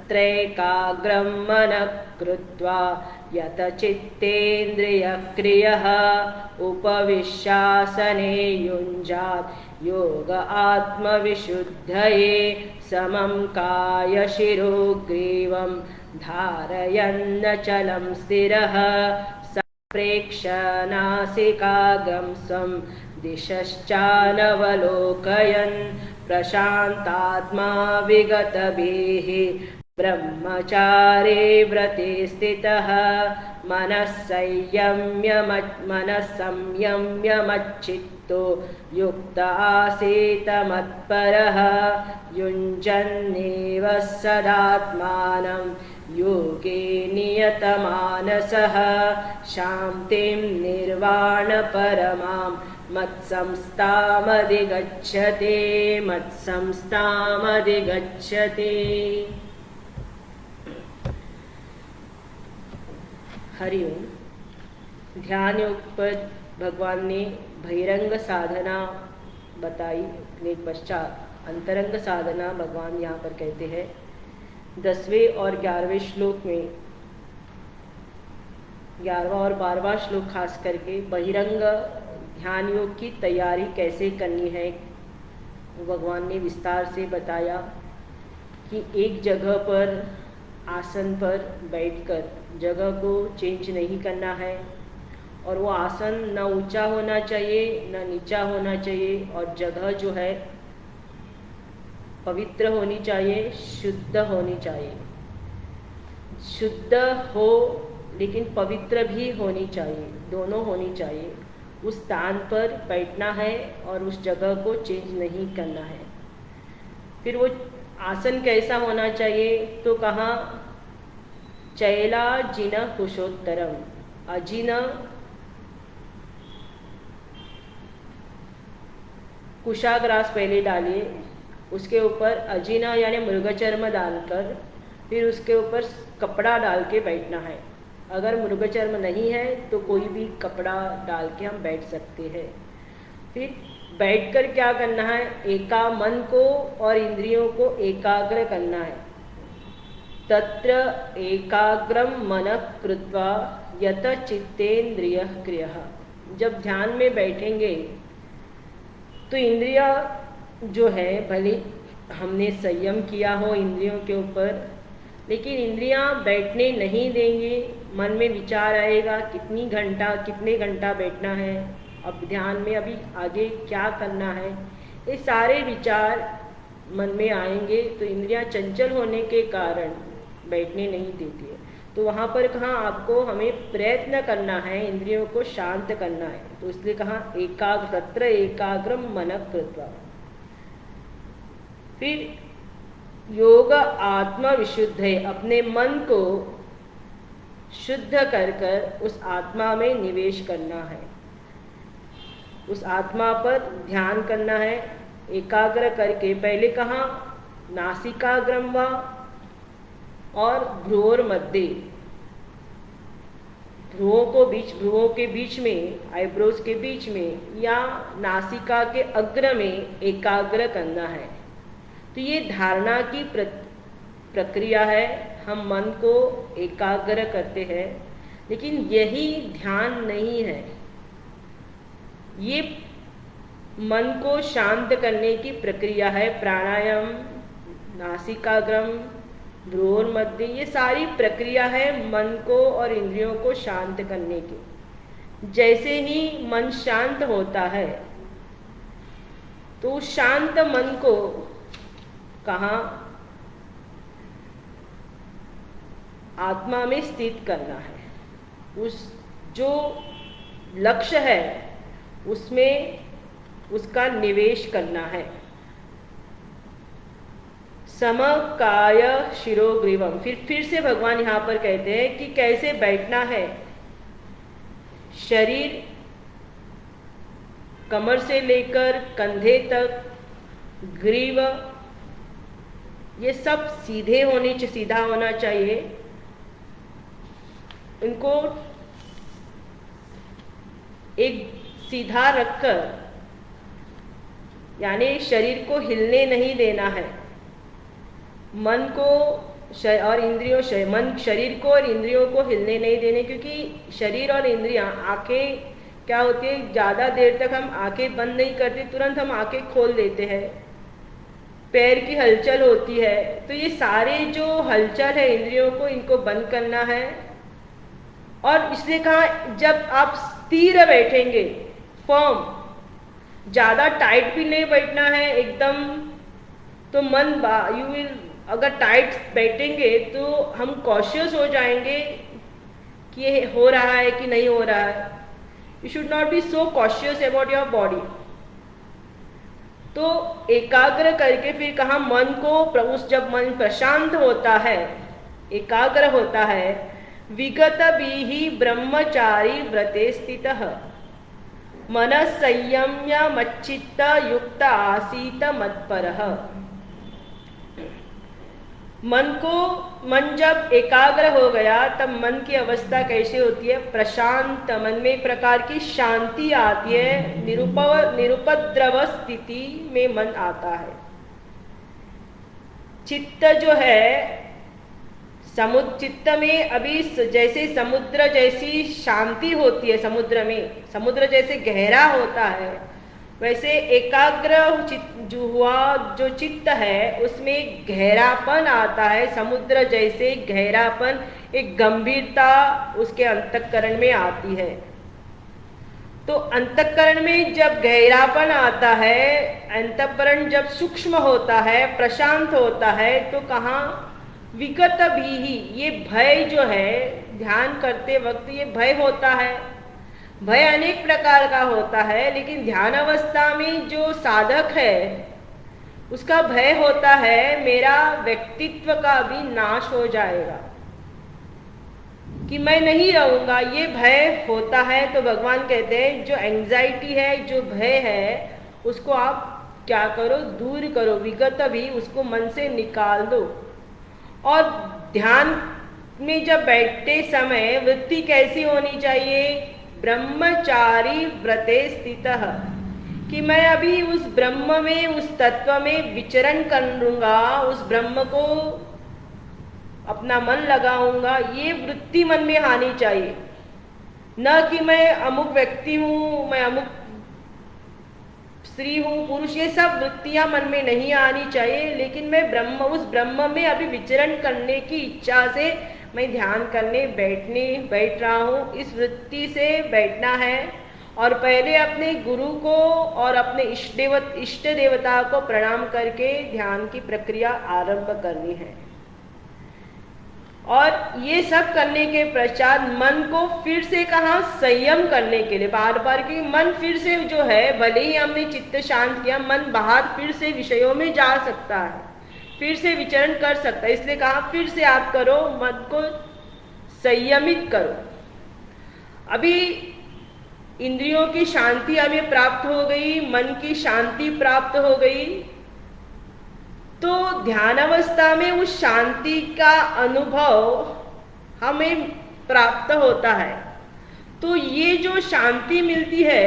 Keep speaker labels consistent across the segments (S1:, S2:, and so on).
S1: तत्रैकाग्रं मनः कृत्वा यतचित्तेन्द्रियक्रियः उपविश्यासने युञ्जात् योग आत्मविशुद्धये समं कायशिरोग्रीवं धारयन्नचलं स्थिरः संप्रेक्ष्य नासिकाग्रं स्वं दिशश्चानवलोकयन् प्रशान्तात्मा विगतभिः ब्रह्मचारे व्रते स्थितः मनः संयम्य मच्चित्तो युक्त आसीत् मत्परः युञ्जन्नेव सदात्मानं योगे नियतमानसः शान्तिं निर्वाणपरमां मत्संस्थामधिगच्छते। हरिओम। ध्यान योग पर भगवान ने बहिरंग साधना बताई, के पश्चात अंतरंग साधना भगवान यहाँ पर कहते हैं। 10वें और 11वें श्लोक में 11वां और 12वां श्लोक खास करके बहिरंग ध्यान योग की तैयारी कैसे करनी है भगवान ने विस्तार से बताया कि एक जगह पर आसन पर बैठकर जगह को चेंज नहीं करना है और वो आसन न ऊंचा होना चाहिए न नीचा होना चाहिए और जगह जो है पवित्र होनी चाहिए, शुद्ध होनी चाहिए। शुद्ध हो लेकिन पवित्र भी होनी चाहिए, दोनों होनी चाहिए। उस स्थान पर बैठना है और उस जगह को चेंज नहीं करना है। फिर वो आसन कैसा होना चाहिए तो कहा चैला जिन कुशोत्तरम, अजिन कुशाग्रास पहले डालिए, उसके ऊपर अजिना यानी मृगचर्म डालकर फिर उसके ऊपर कपड़ा डाल के बैठना है। अगर मृगचर्म नहीं है तो कोई भी कपड़ा डाल के हम बैठ सकते हैं। फिर बैठकर क्या करना है, मन को और इंद्रियों को एकाग्र करना है। तत्र एकाग्रम मनः कृत्वा यत चित्तेन्द्रिय क्रियः। जब ध्यान में बैठेंगे तो इंद्रिया जो है भले हमने संयम किया हो इंद्रियों के ऊपर, लेकिन इंद्रियां बैठने नहीं देंगे। मन में विचार आएगा कितने घंटा बैठना है, अब ध्यान में अभी आगे क्या करना है, ये सारे विचार मन में आएंगे तो इंद्रियां चंचल होने के कारण बैठने नहीं देती है। तो वहाँ पर कहा आपको हमें प्रयत्न करना है, इंद्रियों को शांत करना है। तो इसलिए कहा तत्र एकाग्रम मनः कृत्वा। फिर योग आत्मा विशुद्ध है, अपने मन को शुद्ध कर कर उस आत्मा में निवेश करना है, उस आत्मा पर ध्यान करना है एकाग्र करके। पहले कहा नासिकाग्रम व और भ्रूर मध्य, भ्रुवों के बीच में, आईब्रोज के बीच में या नासिका के अग्र में एकाग्र करना है। तो ये धारणा की प्रक्रिया है। हम मन को एकाग्र करते हैं, लेकिन यही ध्यान नहीं है। ये मन को शांत करने की प्रक्रिया है। प्राणायाम, नासिकाग्रम, भ्रूर मध्य, ये सारी प्रक्रिया है मन को और इंद्रियों को शांत करने की। जैसे ही मन शांत होता है तो शांत मन को कहाँ आत्मा में स्थित करना है। उस जो लक्ष्य है उसमें उसका निवेश करना है। समकाय शिरोग्रीवम। फिर से भगवान यहाँ पर कहते हैं कि कैसे बैठना है। शरीर कमर से लेकर कंधे तक, ग्रीव, ये सब सीधा होना चाहिए। इनको एक सीधा रखकर, यानी शरीर को हिलने नहीं देना है। मन को और इंद्रियों मन शरीर को और इंद्रियों को हिलने नहीं देने, क्योंकि शरीर और इंद्रियां, आंखें क्या होती है, ज़्यादा देर तक हम आंखें बंद नहीं करते, तुरंत हम आंखें खोल देते हैं। पैर की हलचल होती है, तो ये सारे जो हलचल है इंद्रियों को, इनको बंद करना है। और इसलिए कहा जब आप स्थिर बैठेंगे, फर्म, ज़्यादा टाइट भी नहीं बैठना है एकदम, तो मन यू विल, अगर टाइट बैठेंगे तो हम कॉशियस हो जाएंगे कि ये हो रहा है कि नहीं हो रहा है। You should not be so cautious about your body. तो एकाग्र करके फिर कहा मन को, जब मन प्रशांत होता है, एकाग्र होता है, विगत भी ब्रह्मचारी व्रते स्थितः मन संयम्य मच्चित्त युक्त आसीत मत्परः। मन जब एकाग्र हो गया तब मन की अवस्था कैसे होती है, प्रशांत, मन में एक प्रकार की शांति आती है, निरुपद्रव स्थिति में मन आता है। चित्त जो है, चित्त में अभी जैसे समुद्र जैसी शांति होती है, समुद्र में, समुद्र जैसे गहरा होता है, वैसे एकाग्र जो चित्त है उसमें गहरापन आता है, समुद्र जैसे गहरापन, एक गंभीरता उसके अंतःकरण में आती है। तो अंतःकरण में जब गहरापन आता है, अंतःकरण जब सूक्ष्म होता है, प्रशांत होता है, तो कहाँ विगत भी, ये भय जो है, ध्यान करते वक्त ये भय होता है। भय अनेक प्रकार का होता है, लेकिन ध्यान अवस्था में जो साधक है उसका भय होता है मेरा व्यक्तित्व का भी नाश हो जाएगा, कि मैं नहीं रहूंगा, ये भय होता है। तो भगवान कहते हैं जो एंजाइटी है, जो भय है, उसको आप क्या करो, दूर करो, विगत भी, उसको मन से निकाल दो। और ध्यान में जब बैठते समय वृत्ति कैसी होनी चाहिए, ब्रह्मचारी व्रते स्थितः, कि मैं अभी उस ब्रह्म में, उस तत्व में विचरण करूंगा, उस ब्रह्म को अपना मन लगाऊंगा, ये वृत्ति मन में आनी चाहिए। न कि मैं अमुक व्यक्ति हूँ, मैं अमुक स्त्री हूँ, पुरुष, ये सब वृत्तियां मन में नहीं आनी चाहिए। लेकिन मैं ब्रह्म, उस ब्रह्म में अभी विचरण करने की इच्छा से मैं ध्यान करने बैठ रहा हूँ, इस वृत्ति से बैठना है। और पहले अपने गुरु को और अपने इष्ट देवता को प्रणाम करके ध्यान की प्रक्रिया आरंभ करनी है। और ये सब करने के पश्चात मन को फिर से कहा संयम करने के लिए, बार बार, कि मन फिर से जो है, भले ही हमने चित्त शांत किया, मन बाहर फिर से विषयों में जा सकता है, फिर से विचरण कर सकता है। इसलिए कहा फिर से आप करो, मन को संयमित करो। अभी इंद्रियों की शांति हमें प्राप्त हो गई, मन की शांति प्राप्त हो गई, तो ध्यान अवस्था में उस शांति का अनुभव हमें प्राप्त होता है। तो ये जो शांति मिलती है,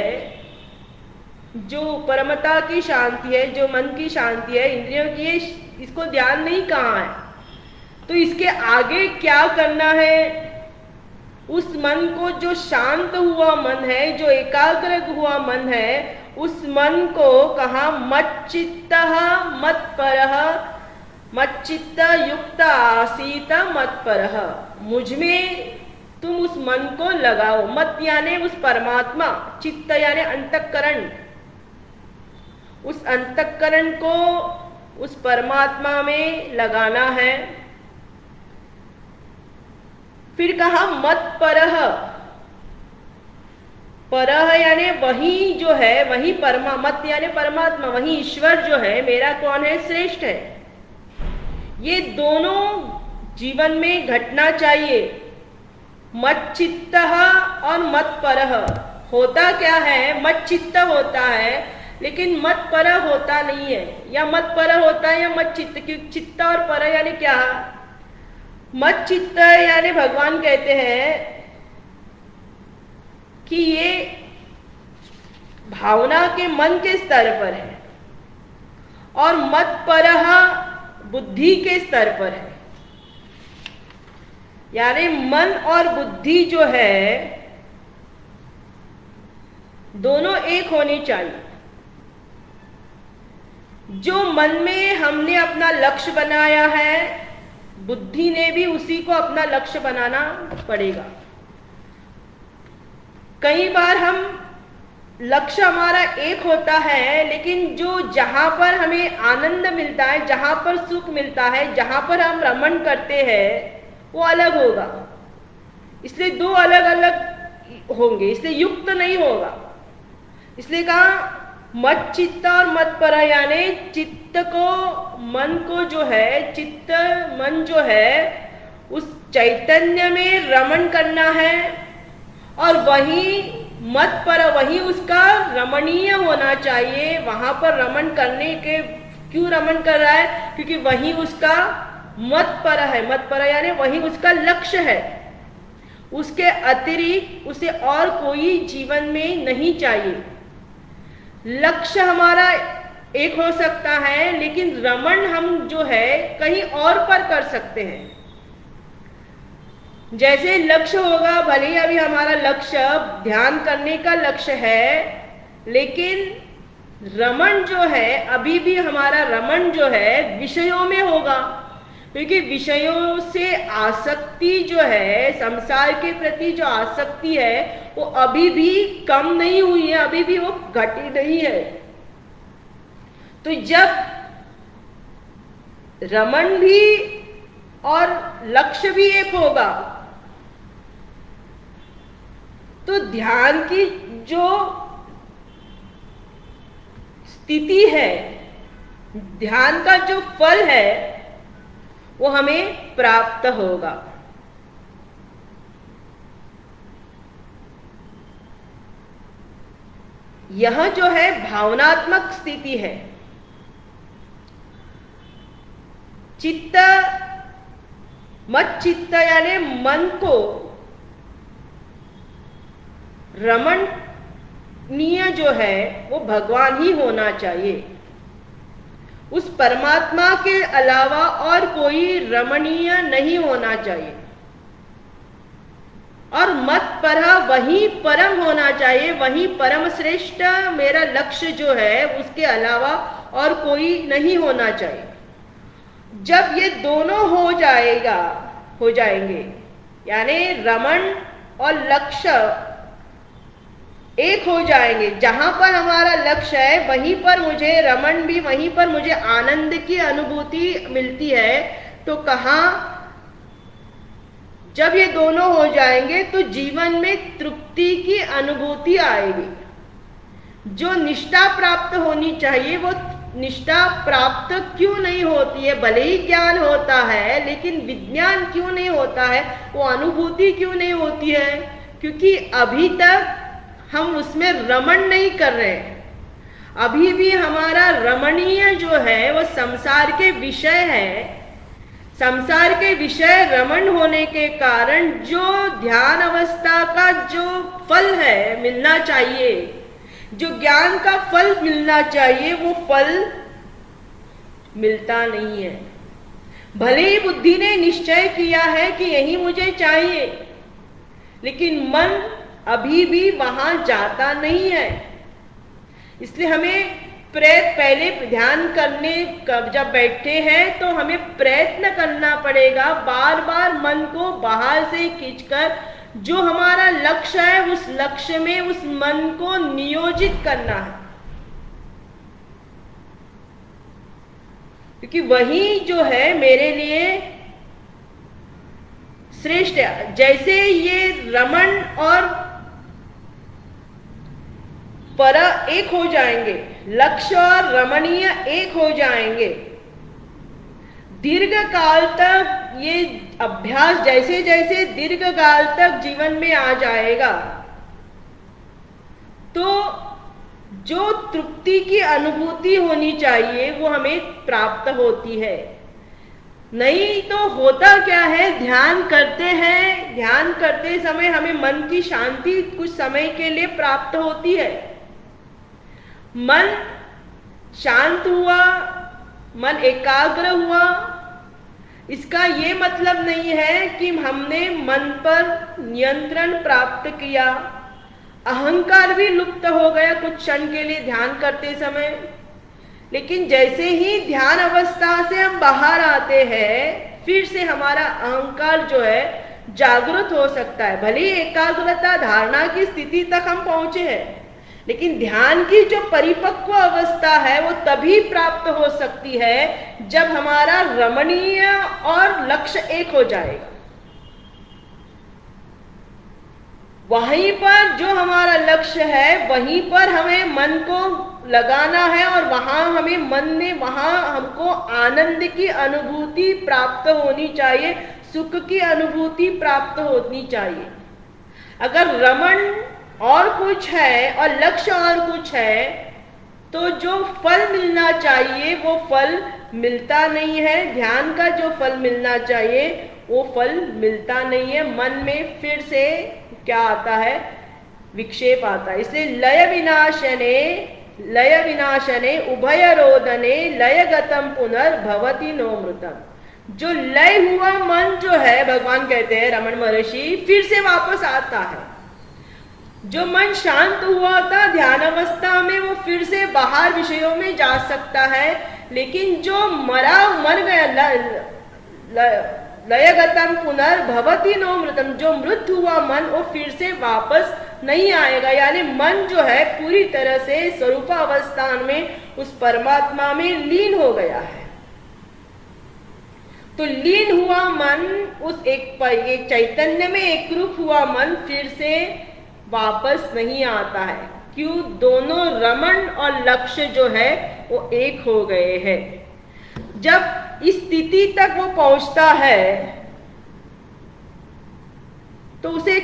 S1: जो परमता की शांति है, जो मन की शांति है, इंद्रियों की, इसको ध्यान नहीं कहा है। तो इसके आगे क्या करना है, उस मन को, जो शांत हुआ मन है, जो एकाग्र हुआ मन है, उस मन को कहा मच्चित्तः मत्परः, मच्चित्त युक्त आसीत मत्परः, मुझ में तुम उस मन को लगाओ। मत यानी उस परमात्मा, चित्त यानी अंतःकरण, उस अंतःकरण को उस परमात्मा में लगाना है। फिर कहा मत परह, परह यानी वही जो है, वही मत यानी परमात्मा, वही ईश्वर जो है, मेरा कौन है, श्रेष्ठ है। ये दोनों जीवन में घटना चाहिए, मत चित्त और मत परह। होता क्या है, मत चित्त होता है लेकिन मत परह होता नहीं है, या मत परह होता है या मत चित्त, क्योंकि चित्त और परह यानी क्या, मत चित्त यानी भगवान कहते हैं कि ये भावना के मन के स्तर पर है, और मत परह बुद्धि के स्तर पर है। यानी मन और बुद्धि जो है दोनों एक होनी चाहिए। जो मन में हमने अपना लक्ष्य बनाया है, बुद्धि ने भी उसी को अपना लक्ष्य बनाना पड़ेगा। कई बार हम लक्ष्य हमारा एक होता है, लेकिन जो जहां पर हमें आनंद मिलता है, जहां पर सुख मिलता है, जहां पर हम रमण करते हैं, वो अलग होगा। इसलिए दो अलग अलग होंगे, इसलिए युक्त नहीं होगा। इसलिए कहा मत चित्त और मत पर, यानी चित्त को, मन को जो है, चित्त मन जो है उस चैतन्य में रमण करना है, और वही मत पर, वही उसका रमणीय होना चाहिए। वहां पर रमण करने के, क्यों रमण कर रहा है? क्योंकि वही उसका मत पर है। मत पर यानी वही उसका लक्ष्य है। उसके अतिरिक्त उसे और कोई जीवन में नहीं चाहिए। लक्ष्य हमारा एक हो सकता है, लेकिन रमण हम जो है कहीं और पर कर सकते हैं। जैसे लक्ष्य होगा, भले ही अभी हमारा लक्ष्य ध्यान करने का लक्ष्य है, लेकिन रमण जो है, अभी भी हमारा रमण जो है विषयों में होगा। क्योंकि विषयों से आसक्ति जो है, संसार के प्रति जो आसक्ति है, वो अभी भी कम नहीं हुई है, अभी भी वो घटी नहीं है। तो जब रमण भी और लक्ष्य भी एक होगा, तो ध्यान की जो स्थिति है, ध्यान का जो फल है, वो हमें प्राप्त होगा। यह जो है भावनात्मक स्थिति है। चित्त, मत चित्त यानी मन को रमणीय जो है वो भगवान ही होना चाहिए। उस परमात्मा के अलावा और कोई रमणीय नहीं होना चाहिए। और मत पर वही परम होना चाहिए, वही परम श्रेष्ठ मेरा लक्ष्य जो है, उसके अलावा और कोई नहीं होना चाहिए। जब ये दोनों हो जाएंगे, यानी रमण और लक्ष्य एक हो जाएंगे। जहां पर हमारा लक्ष्य है, वहीं पर मुझे रमण भी, वहीं पर मुझे आनंद की अनुभूति मिलती है। तो कहा, जब ये दोनों हो जाएंगे तो जीवन में तृप्ति की अनुभूति आएगी। जो निष्ठा प्राप्त होनी चाहिए, वो निष्ठा प्राप्त क्यों नहीं होती है? भले ही ज्ञान होता है, लेकिन विज्ञान क्यों नहीं होता है? वो अनुभूति क्यों नहीं होती है? क्योंकि अभी तक हम उसमें रमण नहीं कर रहे हैं। अभी भी हमारा रमणीय जो है वो संसार के विषय है। संसार के विषय रमण होने के कारण जो ध्यान अवस्था का जो फल है मिलना चाहिए, जो ज्ञान का फल मिलना चाहिए, वो फल मिलता नहीं है। भले ही बुद्धि ने निश्चय किया है कि यही मुझे चाहिए, लेकिन मन अभी भी वहां जाता नहीं है। इसलिए हमें पहले ध्यान करने जब बैठे हैं तो हमें प्रयत्न करना पड़ेगा, बार बार मन को बाहर से खींचकर जो हमारा लक्ष्य है उस लक्ष्य में उस मन को नियोजित करना है। क्योंकि वही जो है मेरे लिए श्रेष्ठ है। जैसे ये रमण और पर एक हो जाएंगे, लक्ष्य और रमणीय एक हो जाएंगे, दीर्घ काल तक ये अभ्यास जैसे जैसे दीर्घ काल तक जीवन में आ जाएगा, तो जो तृप्ति की अनुभूति होनी चाहिए वो हमें प्राप्त होती है। नहीं तो होता क्या है, ध्यान करते हैं, ध्यान करते समय हमें मन की शांति कुछ समय के लिए प्राप्त होती है। मन शांत हुआ, मन एकाग्र हुआ, इसका ये मतलब नहीं है कि हमने मन पर नियंत्रण प्राप्त किया, अहंकार भी लुप्त हो गया कुछ क्षण के लिए ध्यान करते समय। लेकिन जैसे ही ध्यान अवस्था से हम बाहर आते हैं, फिर से हमारा अहंकार जो है जागृत हो सकता है। भले ही एकाग्रता धारणा की स्थिति तक हम पहुंचे हैं, लेकिन ध्यान की जो परिपक्व अवस्था है वो तभी प्राप्त हो सकती है जब हमारा रमणीय और लक्ष्य एक हो जाएगा। वहीं पर जो हमारा लक्ष्य है वहीं पर हमें मन को लगाना है और वहां हमें मन में वहां हमको आनंद की अनुभूति प्राप्त होनी चाहिए, सुख की अनुभूति प्राप्त होनी चाहिए। अगर रमण और कुछ है और लक्ष्य और कुछ है तो जो फल मिलना चाहिए वो फल मिलता नहीं है। ध्यान का जो फल मिलना चाहिए वो फल मिलता नहीं है। मन में फिर से क्या आता है? विक्षेप आता है। इसलिए लय विनाशने उभय रोदने लयगतम पुनर्भवति नोमृतम। जो लय हुआ मन जो है, भगवान कहते हैं रमण महर्षि, फिर से वापस आता है। जो मन शांत हुआ था ध्यान अवस्था में वो फिर से बाहर विषयों में जा सकता है, लेकिन जो मर गया लयगतम पुनर्भवति नो मृतम, जो मृत हुआ मन वो फिर से वापस नहीं आएगा। यानी मन जो है पूरी तरह से स्वरूपावस्थान में उस परमात्मा में लीन हो गया है। तो लीन हुआ मन, उस एक चैतन्य में एक रूप हुआ मन फिर से वापस नहीं आता है। क्यों? दोनों रमण और लक्ष्य जो है वो एक हो गए हैं। जब इस स्थिति तक वो पहुंचता है तो उसे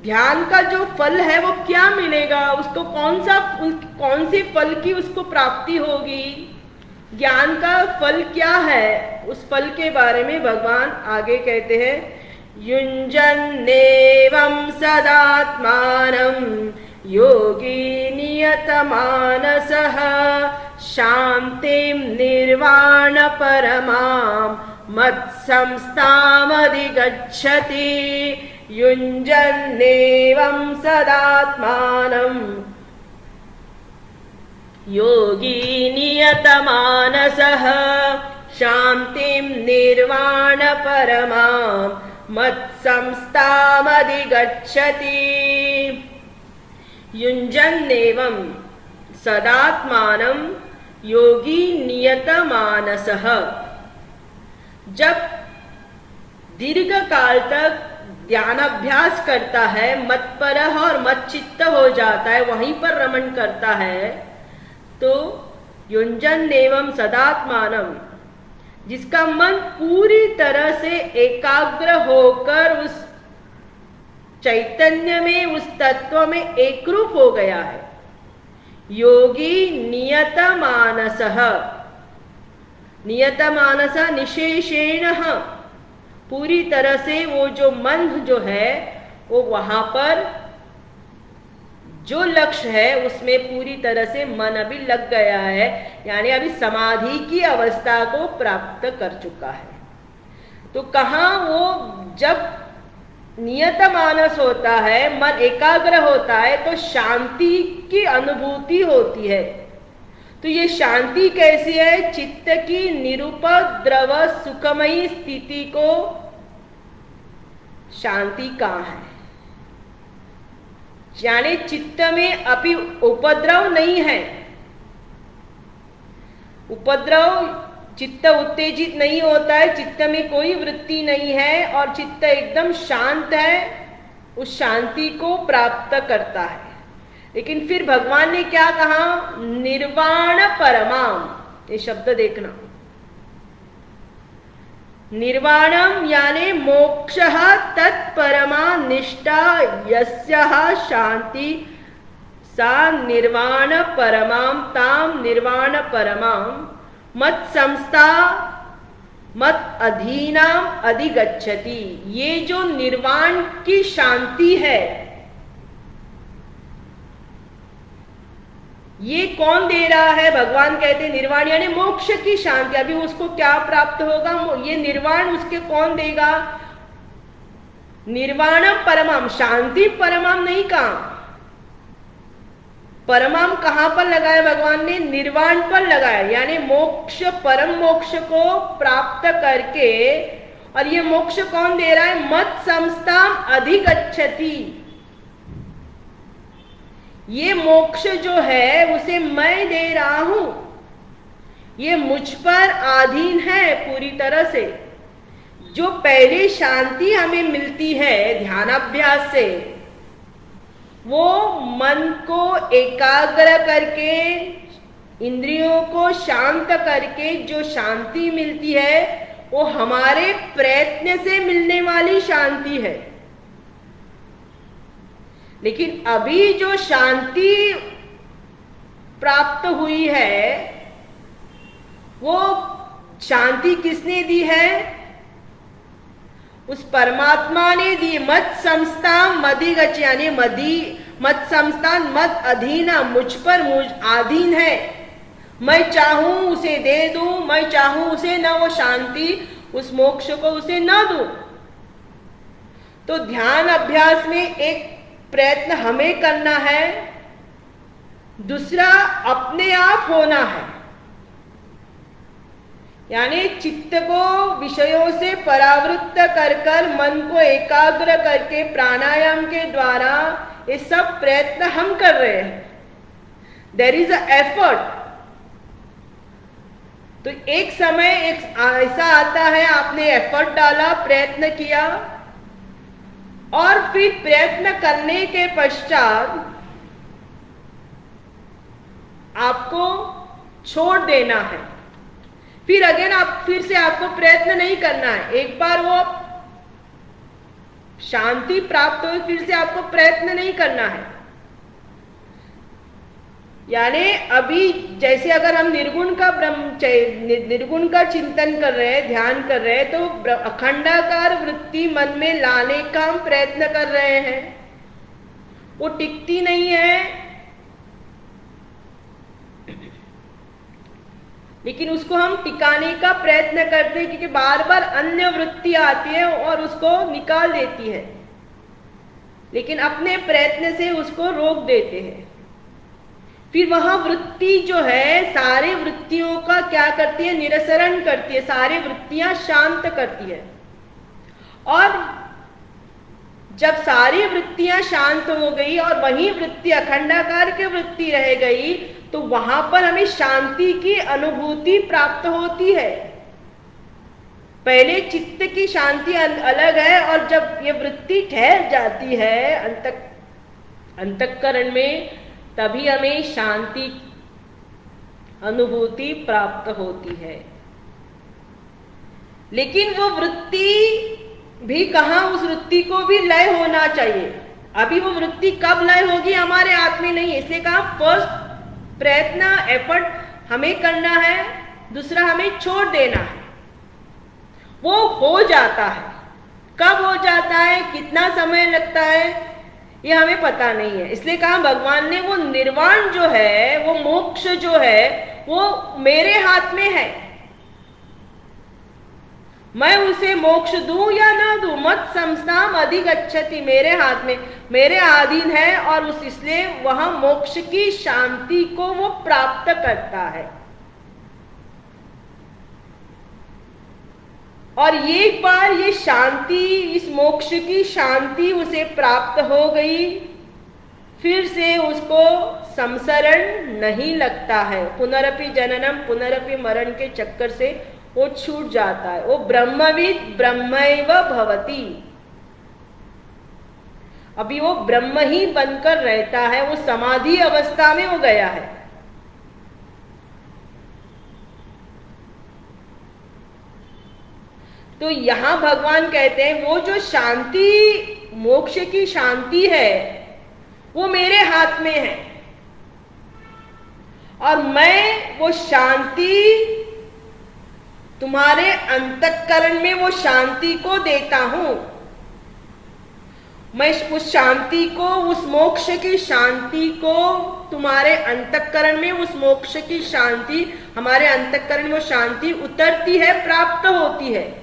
S1: ध्यान का जो फल है वो क्या मिलेगा? उसको कौन से फल की उसको प्राप्ति होगी? ज्ञान का फल क्या है? उस फल के बारे में भगवान आगे कहते हैं, युञ्जन्नेवं सदात्मानं योगी नियतमानसः शान्तिं निर्वाण परमां मत्संस्थामधिगच्छति। युञ्जन्नेवं सदात्मानं योगी नियतमानसः शान्तिं निर्वाण परमां मत्संस्थामधिगच्छति। युञ्जन्नेवं सदात्मानं योगी नियतमानसः। जब दीर्घ काल तक ध्यानाभ्यास करता है, मत्परः और मच्चित्त हो जाता है, वहीं पर रमण करता है, तो युञ्जन्नेवं सदात्मानं, जिसका मन पूरी तरह से एकाग्र होकर उस चैतन्य में, उस तत्व में एकरूप हो गया है। योगी नियतमानसः, नियतमानसः निशेषेणः, पूरी तरह से वो जो मन जो है वो वहां पर जो लक्ष्य है उसमें पूरी तरह से मन अभी लग गया है, यानी अभी समाधि की अवस्था को प्राप्त कर चुका है। तो कहाँ वो जब नियत मानस होता है, मन एकाग्र होता है, तो शांति की अनुभूति होती है। तो ये शांति कैसी है? चित्त की निरुपद्रव सुखमयी स्थिति को शांति कहाँ है? यानी चित्त में अभी उपद्रव नहीं है। उपद्रव, चित्त उत्तेजित नहीं होता है, चित्त में कोई वृत्ति नहीं है और चित्त एकदम शांत है, उस शांति को प्राप्त करता है। लेकिन फिर भगवान ने क्या कहा? निर्वाण परमाम, ये शब्द देखना। निर्वाणम यानी मोक्षः तत्परमा निष्ठा यस्याः शांति सा निर्वाण परमाम ताम निर्वाण परमाम मत संस्था मत अधीनाम अधिगच्छति। ये जो निर्वाण की शांति है, ये कौन दे रहा है? भगवान कहते हैं निर्वाण यानी मोक्ष की शांति। अभी उसको क्या प्राप्त होगा? ये निर्वाण उसके कौन देगा? निर्वाणम परमाम, शांति परमाम नहीं कहा। परमाम कहां पर लगाया भगवान ने? निर्वाण पर लगाया, यानी मोक्ष, परम मोक्ष को प्राप्त करके। और ये मोक्ष कौन दे रहा है? मत संस्थाम अधिगच्छति। ये मोक्ष जो है उसे मैं दे रहा हूं, ये मुझ पर अधीन है पूरी तरह से। जो पहले शांति हमें मिलती है ध्यानाभ्यास से, वो मन को एकाग्र करके, इंद्रियों को शांत करके जो शांति मिलती है, वो हमारे प्रयत्न से मिलने वाली शांति है। लेकिन अभी जो शांति प्राप्त हुई है, वो शांति किसने दी है? उस परमात्मा ने दी। मत संस्था मदिगच, यानी मत संस्था मत अधीना, मुझ पर मुझ अधीन है। मैं चाहूं उसे दे दूं, मैं चाहूं उसे न वो शांति, उस मोक्ष को उसे न दूं। तो ध्यान अभ्यास में एक प्रयत्न हमें करना है, दूसरा अपने आप होना है। यानी चित्त को विषयों से परावृत्त कर मन को एकाग्र करके प्राणायाम के द्वारा ये सब प्रयत्न हम कर रहे हैं। There is a effort. तो एक समय ऐसा आता है, आपने एफर्ट डाला, प्रयत्न किया, और फिर प्रयत्न करने के पश्चात आपको छोड़ देना है। फिर फिर से आपको प्रयत्न नहीं करना है। एक बार वो शांति प्राप्त हो, फिर से आपको प्रयत्न नहीं करना है। यानी अभी जैसे अगर हम निर्गुण का चिंतन कर रहे हैं, ध्यान कर रहे हैं, तो अखंडाकार वृत्ति मन में लाने का हम प्रयत्न कर रहे हैं। वो टिकती नहीं है, लेकिन उसको हम टिकाने का प्रयत्न करते हैं, क्योंकि बार बार अन्य वृत्ति आती है और उसको निकाल देती है। लेकिन अपने प्रयत्न से उसको रोक देते हैं। फिर वहां वृत्ति जो है, सारे वृत्तियों का क्या करती है? निरसरण करती है, सारी वृत्तियां शांत करती है। और जब सारी वृत्तियां शांत हो गई और वही वृत्ति अखंडाकार की वृत्ति रह गई, तो वहां पर हमें शांति की अनुभूति प्राप्त होती है। पहले चित्त की शांति अलग है, और जब ये वृत्ति ठहर जाती है अंतःकरण में, तभी हमें शांति अनुभूति प्राप्त होती है। लेकिन वो वृत्ति भी कहां, उस वृत्ति को भी लय होना चाहिए। अभी वो वृत्ति कब लय होगी हमारे हाथ में नहीं है। इसलिए कहा फर्स्ट प्रयत्न, एफर्ट हमें करना है, दूसरा हमें छोड़ देना है। वो हो जाता है, कब हो जाता है, कितना समय लगता है, ये हमें पता नहीं है। इसलिए कहा भगवान ने वो निर्वाण जो है, वो मोक्ष जो है, वो मेरे हाथ में है। मैं उसे मोक्ष दूं या ना दूं, मत संस्थाम अधिगच्छति, मेरे हाथ में, मेरे अधीन है। और इसलिए वहां मोक्ष की शांति को वो प्राप्त करता है। और एक बार ये शांति, इस मोक्ष की शांति उसे प्राप्त हो गई, फिर से उसको संसरण नहीं लगता है। पुनरपि जननम पुनरपि मरण के चक्कर से वो छूट जाता है। वो ब्रह्मविद ब्रह्मैव भवति, अभी वो ब्रह्म ही बनकर रहता है। वो समाधि अवस्था में हो गया है। तो यहां भगवान कहते हैं वो जो शांति, मोक्ष की शांति है, वो मेरे हाथ में है, और मैं वो शांति तुम्हारे अंतःकरण में वो शांति को देता हूं। मैं उस शांति को, उस मोक्ष की शांति को तुम्हारे अंतःकरण में, उस मोक्ष की शांति हमारे अंतःकरण में वो शांति उतरती है, प्राप्त होती है।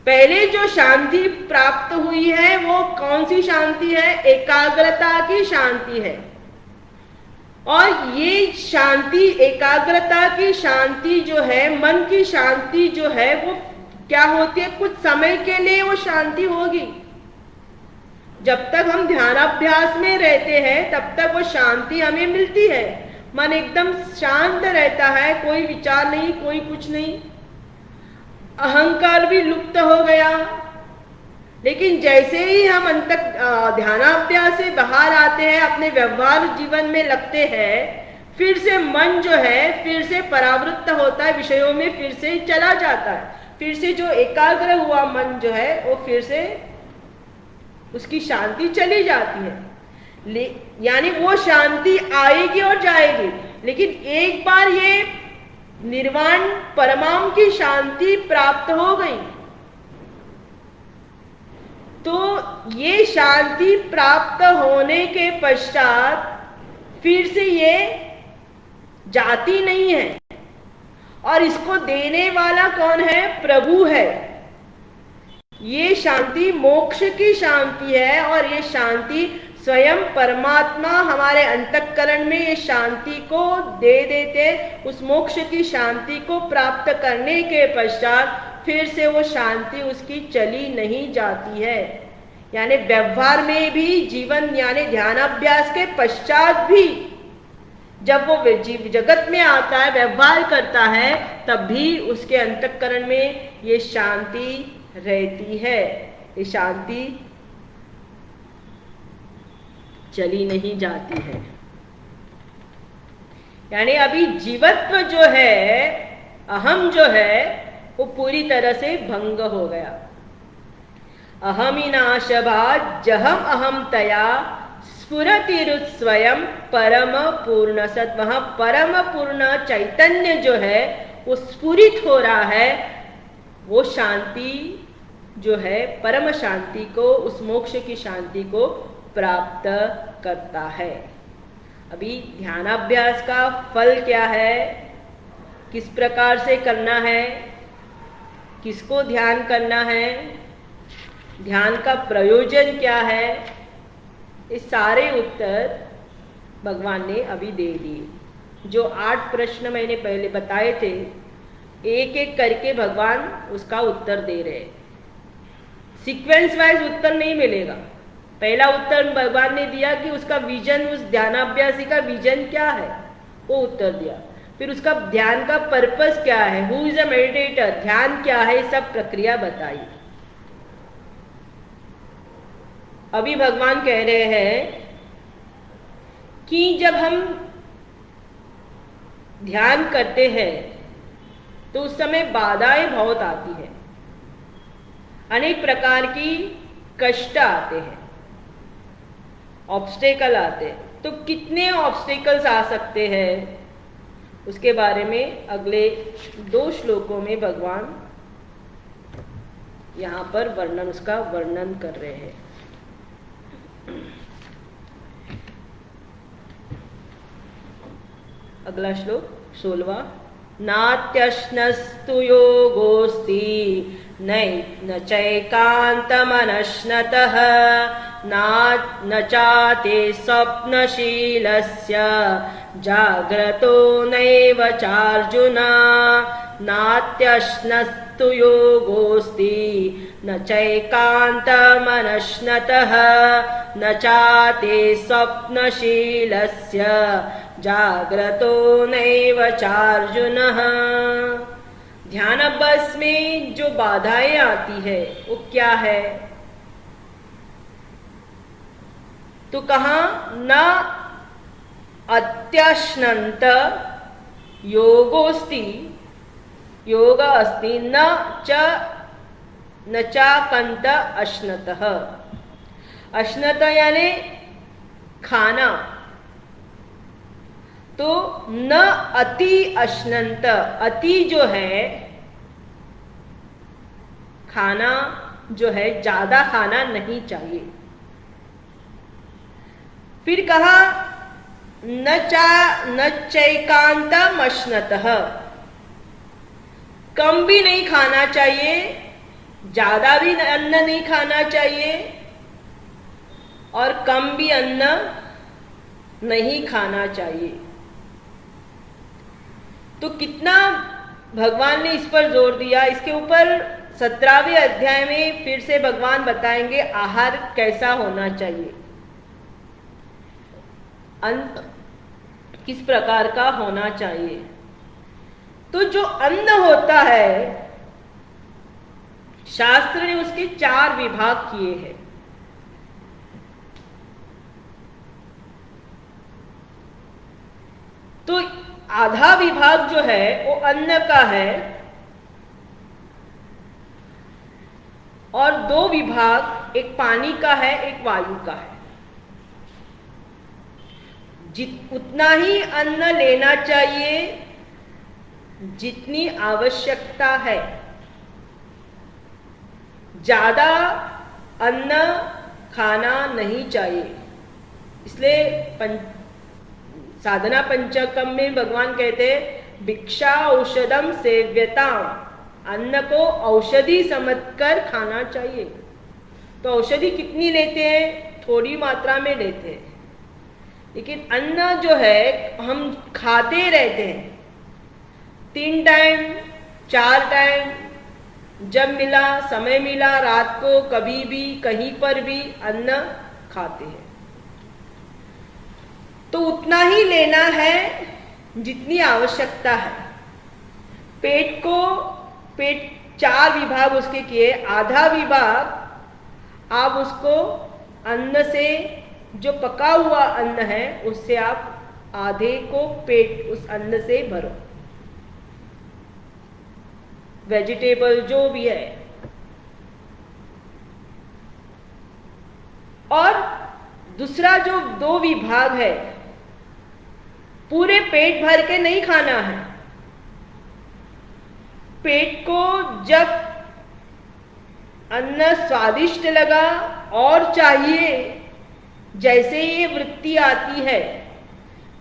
S1: पहले जो शांति प्राप्त हुई है वो कौन सी शांति है? एकाग्रता की शांति है। और ये शांति, एकाग्रता की शांति जो है, मन की शांति जो है, वो क्या होती है? कुछ समय के लिए वो शांति होगी। जब तक हम ध्यानाभ्यास में रहते हैं तब तक वो शांति हमें मिलती है। मन एकदम शांत रहता है, कोई विचार नहीं, कोई कुछ नहीं, अहंकार भी लुप्त हो गया। लेकिन जैसे ही हम ध्यानाभ्यास से बाहर आते हैं, अपने व्यवहार जीवन में लगते हैं, फिर से मन जो है फिर से परावृत्त होता है, विषयों में फिर से चला जाता है। फिर से जो एकाग्र हुआ मन जो है वो फिर से उसकी शांति चली जाती है। यानी वो शांति आएगी और जाएगी, लेकिन एक बार ये निर्वाण परमाम की शांति प्राप्त हो गई तो ये शांति प्राप्त होने के पश्चात फिर से ये जाती नहीं है। और इसको देने वाला कौन है? प्रभु है। ये शांति मोक्ष की शांति है और ये शांति स्वयं परमात्मा हमारे अंतःकरण में ये शांति को दे देते। उस मोक्ष की शांति को प्राप्त करने के पश्चात फिर से वो शांति उसकी चली नहीं जाती है। यानी व्यवहार में भी, जीवन यानी ध्यानाभ्यास के पश्चात भी जब वो जगत में आता है, व्यवहार करता है, तब भी उसके अंतःकरण में ये शांति रहती है। ये शांति चली नहीं जाती है। यानी अभी जीवत्व जो है, अहम जो है, वो पूरी तरह से भंग हो गया। अहमिनाशभाज जहम अहम तया स्फुरतिरुस्वयं परम पूर्ण सत। वहां परम पूर्ण चैतन्य जो है वो स्फुरित हो रहा है। वो शांति जो है परम शांति को, उस मोक्ष की शांति को प्राप्त करता है। अभी ध्यानाभ्यास का फल क्या है, किस प्रकार से करना है, किसको ध्यान करना है, ध्यान का प्रयोजन क्या है, ये सारे उत्तर भगवान ने अभी दे दिए। जो 8 प्रश्न मैंने पहले बताए थे, एक एक करके भगवान उसका उत्तर दे रहे हैं। सीक्वेंस वाइज उत्तर नहीं मिलेगा। पहला उत्तर भगवान ने दिया कि उसका विजन, उस ध्यानाभ्यासी का विजन क्या है, वो उत्तर दिया। फिर उसका ध्यान का पर्पस क्या है, हु इज अ मेडिटेटर, ध्यान क्या है, सब प्रक्रिया बताई। अभी भगवान कह रहे हैं कि जब हम ध्यान करते हैं तो उस समय बाधाएं बहुत आती है, अनेक प्रकार की कष्ट आते हैं, ऑब्स्टेकल आते हैं। तो कितने ऑब्स्टेकल्स आ सकते हैं, उसके बारे में अगले 2 श्लोकों में भगवान यहाँ पर उसका वर्णन कर रहे हैं। अगला श्लोक 16वां। नात्यश्नस्तु योगोस्ति न चैकान्तमनश्नतः न चाते स्वप्नशीलस्य जाग्रतो नैव चार्जुन। नात्यश्नस्तु योगोस्ति न चैकान्तमनश्नतः न चाते स्वप्नशीलस्य जाग्रतो नैव चार्जुनः। ध्यान अभ्यास में जो बाधाएं आती है वो क्या है? तो कहा न अत्यश्नन्त योगोस्ति, योग अस्ति, न चाकंत अश्नतः। अश्नत यानी खाना, तो न अति अश्नंत, अति जो है खाना जो है ज्यादा खाना नहीं चाहिए। फिर कहा न चैकांतमश्नतः, कम भी नहीं खाना चाहिए, ज्यादा भी अन्न नहीं खाना चाहिए और कम भी अन्न नहीं खाना चाहिए। तो कितना भगवान ने इस पर जोर दिया। इसके ऊपर 17वें अध्याय में फिर से भगवान बताएंगे आहार कैसा होना चाहिए, अन्न किस प्रकार का होना चाहिए। तो जो अन्न होता है, शास्त्र ने उसके 4 विभाग किए हैं। तो आधा विभाग जो है वो अन्न का है और 2 विभाग, एक पानी का है, एक वायु का है। उतना ही अन्न लेना चाहिए जितनी आवश्यकता है। ज्यादा अन्न खाना नहीं चाहिए। इसलिए साधना पंचकम में भगवान कहते हैं भिक्षा औषधम सेव्यताम, अन्न को औषधि समझकर खाना चाहिए। तो औषधि कितनी लेते हैं? थोड़ी मात्रा में लेते हैं, लेकिन अन्न जो है हम खाते रहते हैं 3 टाइम 4 टाइम, जब मिला समय मिला, रात को कभी भी कहीं पर भी अन्न खाते हैं। तो उतना ही लेना है जितनी आवश्यकता है। पेट 4 विभाग उसके किए। आधा विभाग आप उसको अन्न से, जो पका हुआ अन्न है उससे आप आधे को पेट उस अन्न से भरो, वेजिटेबल जो भी है। और दूसरा जो 2 विभाग है, पूरे पेट भर के नहीं खाना है। पेट को जब अन्न स्वादिष्ट लगा और चाहिए, जैसे ये वृत्ति आती है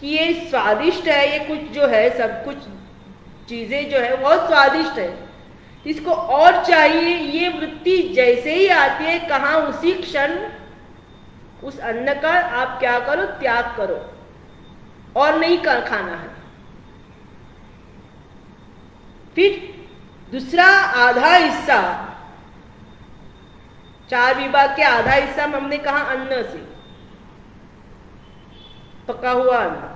S1: कि ये स्वादिष्ट है, ये कुछ जो है सब कुछ चीजें जो है बहुत स्वादिष्ट है, इसको और चाहिए, ये वृत्ति जैसे ही आती है, कहाँ उसी क्षण उस अन्न का आप क्या करो, त्याग करो और नहीं खाना है। फिर दूसरा आधा हिस्सा, 4 विभाग के आधा हिस्सा हमने कहा अन्न से, पका हुआ अन्न।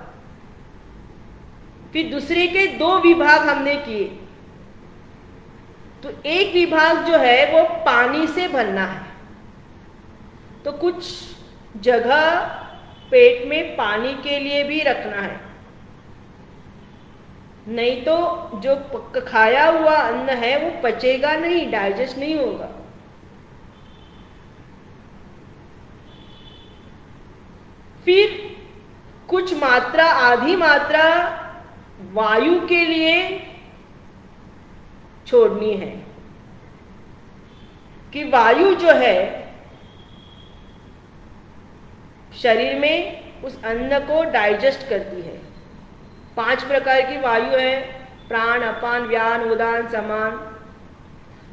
S1: फिर दूसरे के 2 विभाग हमने किए। तो एक विभाग जो है वो पानी से भरना है। तो कुछ जगह पेट में पानी के लिए भी रखना है, नहीं तो जो खाया हुआ अन्न है वो पचेगा नहीं, डाइजेस्ट नहीं होगा। फिर कुछ मात्रा, आधी मात्रा वायु के लिए छोड़नी है कि वायु जो है शरीर में उस अन्न को डाइजेस्ट करती है। 5 प्रकार की वायु है, प्राण, अपान, व्यान, उदान, समान।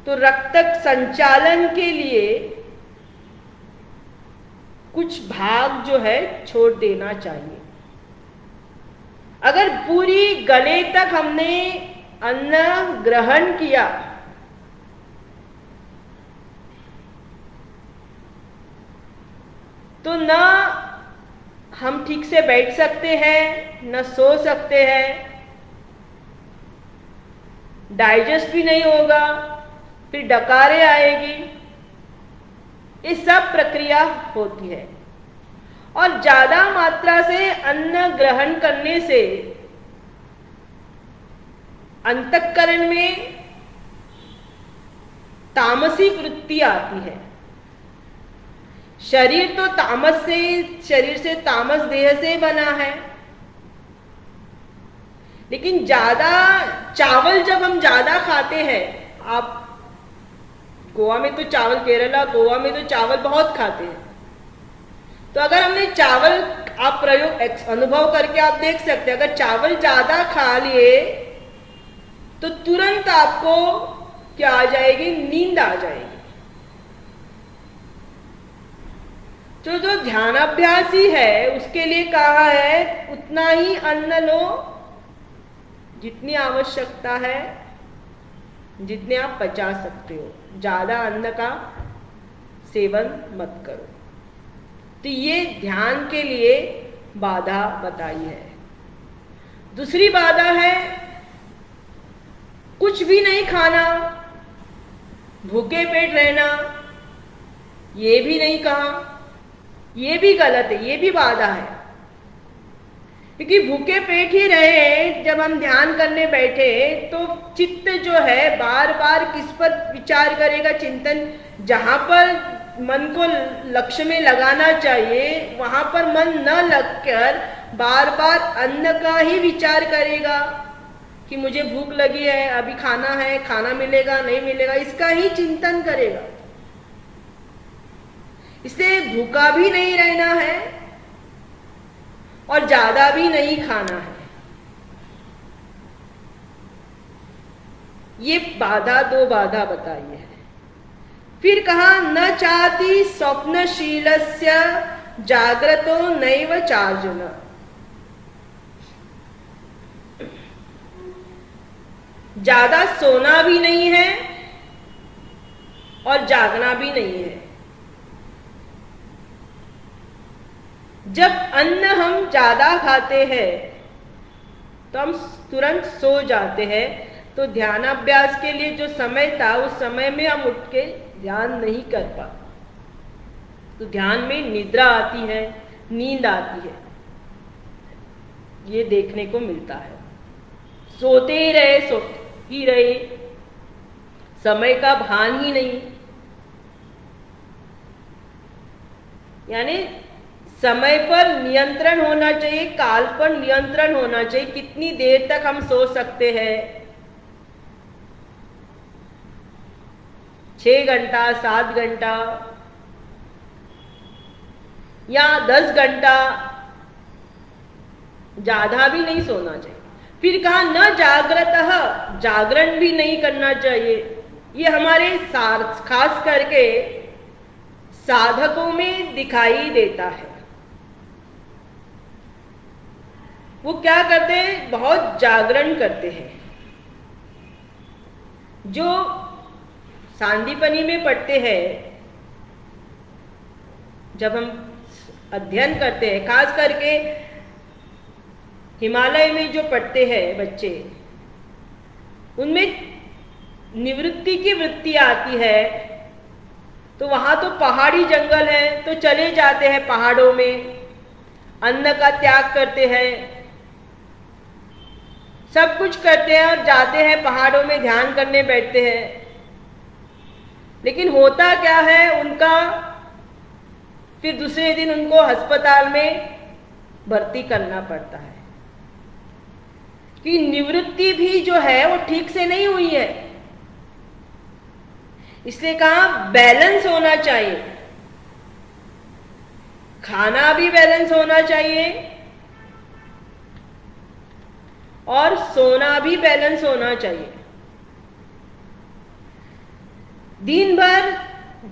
S1: तो रक्त संचालन के लिए कुछ भाग जो है छोड़ देना चाहिए। अगर पूरी गले तक हमने अन्न ग्रहण किया तो न हम ठीक से बैठ सकते हैं, न सो सकते हैं, डाइजेस्ट भी नहीं होगा, फिर डकारे आएगी, ये सब प्रक्रिया होती है। और ज्यादा मात्रा से अन्न ग्रहण करने से अंतःकरण में तामसिक वृत्ति आती है। शरीर तो तामस से, शरीर से तामस देह से बना है, लेकिन ज्यादा चावल जब हम ज्यादा खाते हैं, आप गोवा में तो चावल, केरला गोवा में तो चावल बहुत खाते हैं। तो अगर हमने चावल, आप प्रयोग अनुभव करके आप देख सकते हैं, अगर चावल ज्यादा खा लिए तो तुरंत आपको क्या आ जाएगी, नींद आ जाएगी। तो जो ध्यानाभ्यासी है उसके लिए कहा है उतना ही अन्न लो जितनी आवश्यकता है, जितने आप पचा सकते हो, ज्यादा अन्न का सेवन मत करो। तो ये ध्यान के लिए बाधा बताई है। दूसरी बाधा है कुछ भी नहीं खाना, भूखे पेट रहना, ये भी नहीं कहा, ये भी गलत है, ये भी बाधा है। क्योंकि भूखे पेट ही रहे जब हम ध्यान करने बैठे तो चित्त जो है बार बार किस पर विचार करेगा, चिंतन, जहां पर मन को लक्ष्य में लगाना चाहिए वहां पर मन न लगकर बार बार अन्न का ही विचार करेगा कि मुझे भूख लगी है, अभी खाना है, खाना मिलेगा नहीं मिलेगा, इसका ही चिंतन करेगा। इसलिए भूखा भी नहीं रहना है और ज्यादा भी नहीं खाना है। ये बाधा, दो बाधा बताई है। फिर कहा न चाहती स्वप्नशीलस्य जाग्रतो नैव चार्जुन। ज्यादा सोना भी नहीं है और जागना भी नहीं है। जब अन्न हम ज्यादा खाते हैं तो हम तुरंत सो जाते हैं। तो ध्यानाभ्यास के लिए जो समय था उस समय में हम उठ के ध्यान नहीं कर पाते। तो ध्यान में निद्रा आती है, नींद आती है, ये देखने को मिलता है। सोते ही रहे, समय का भान ही नहीं। यानी समय पर नियंत्रण होना चाहिए, काल पर नियंत्रण होना चाहिए। कितनी देर तक हम सो सकते हैं, 6 घंटा, 7 घंटा या 10 घंटा, ज्यादा भी नहीं सोना चाहिए। फिर कहा न जागृतः, जागरण भी नहीं करना चाहिए। ये हमारे खास करके साधकों में दिखाई देता है। वो क्या करते हैं, बहुत जागरण करते हैं। जो सांदीपनी में पढ़ते हैं, जब हम अध्ययन करते हैं, खास करके हिमालय में जो पढ़ते हैं बच्चे, उनमें निवृत्ति की वृत्ति आती है। तो वहां तो पहाड़ी जंगल है तो चले जाते हैं पहाड़ों में, अन्न का त्याग करते हैं, सब कुछ करते हैं और जाते हैं पहाड़ों में ध्यान करने बैठते हैं। लेकिन होता क्या है उनका, फिर दूसरे दिन उनको अस्पताल में भर्ती करना पड़ता है कि निवृत्ति भी जो है वो ठीक से नहीं हुई है। इसलिए कहा बैलेंस होना चाहिए, खाना भी बैलेंस होना चाहिए और सोना भी बैलेंस होना चाहिए। दिन भर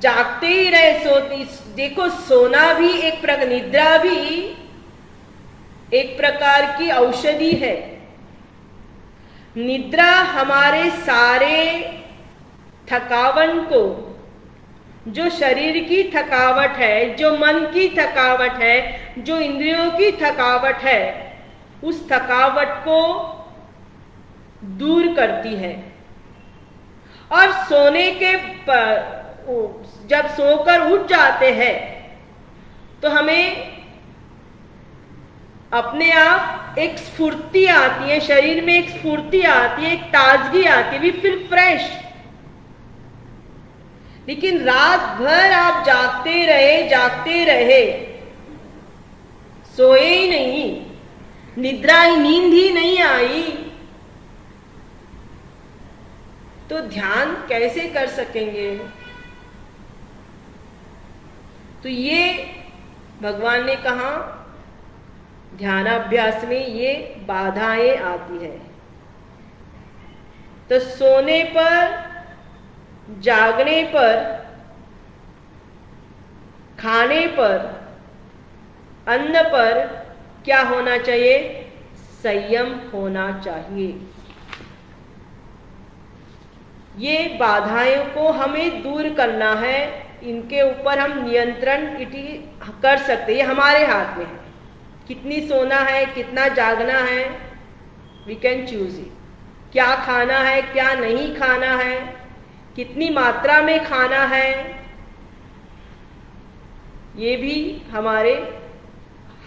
S1: जागते ही रहे, देखो सोना भी एक प्रकार, निद्रा भी एक प्रकार की औषधि है। निद्रा हमारे सारे थकावट को, जो शरीर की थकावट है, जो मन की थकावट है, जो इंद्रियों की थकावट है, उस थकावट को दूर करती है। और सोने के जब सोकर उठ जाते हैं तो हमें अपने आप एक स्फूर्ति आती है, शरीर में एक स्फूर्ति आती है, एक ताजगी आती है, वी फील फ्रेश। लेकिन रात भर आप जागते रहे, सोए ही नहीं, निद्रा ही, नींद ही नहीं आई, तो ध्यान कैसे कर सकेंगे? तो ये भगवान ने कहा ध्यानाभ्यास में ये बाधाएं आती है। तो सोने पर, जागने पर, खाने पर, अन्न पर क्या होना चाहिए? संयम होना चाहिए। ये बाधाओं को हमें दूर करना है, इनके ऊपर हम नियंत्रण कर सकते हैं। ये हमारे हाथ में है, कितनी सोना है, कितना जागना है, वी कैन चूज इट। क्या खाना है, क्या नहीं खाना है, कितनी मात्रा में खाना है, ये भी हमारे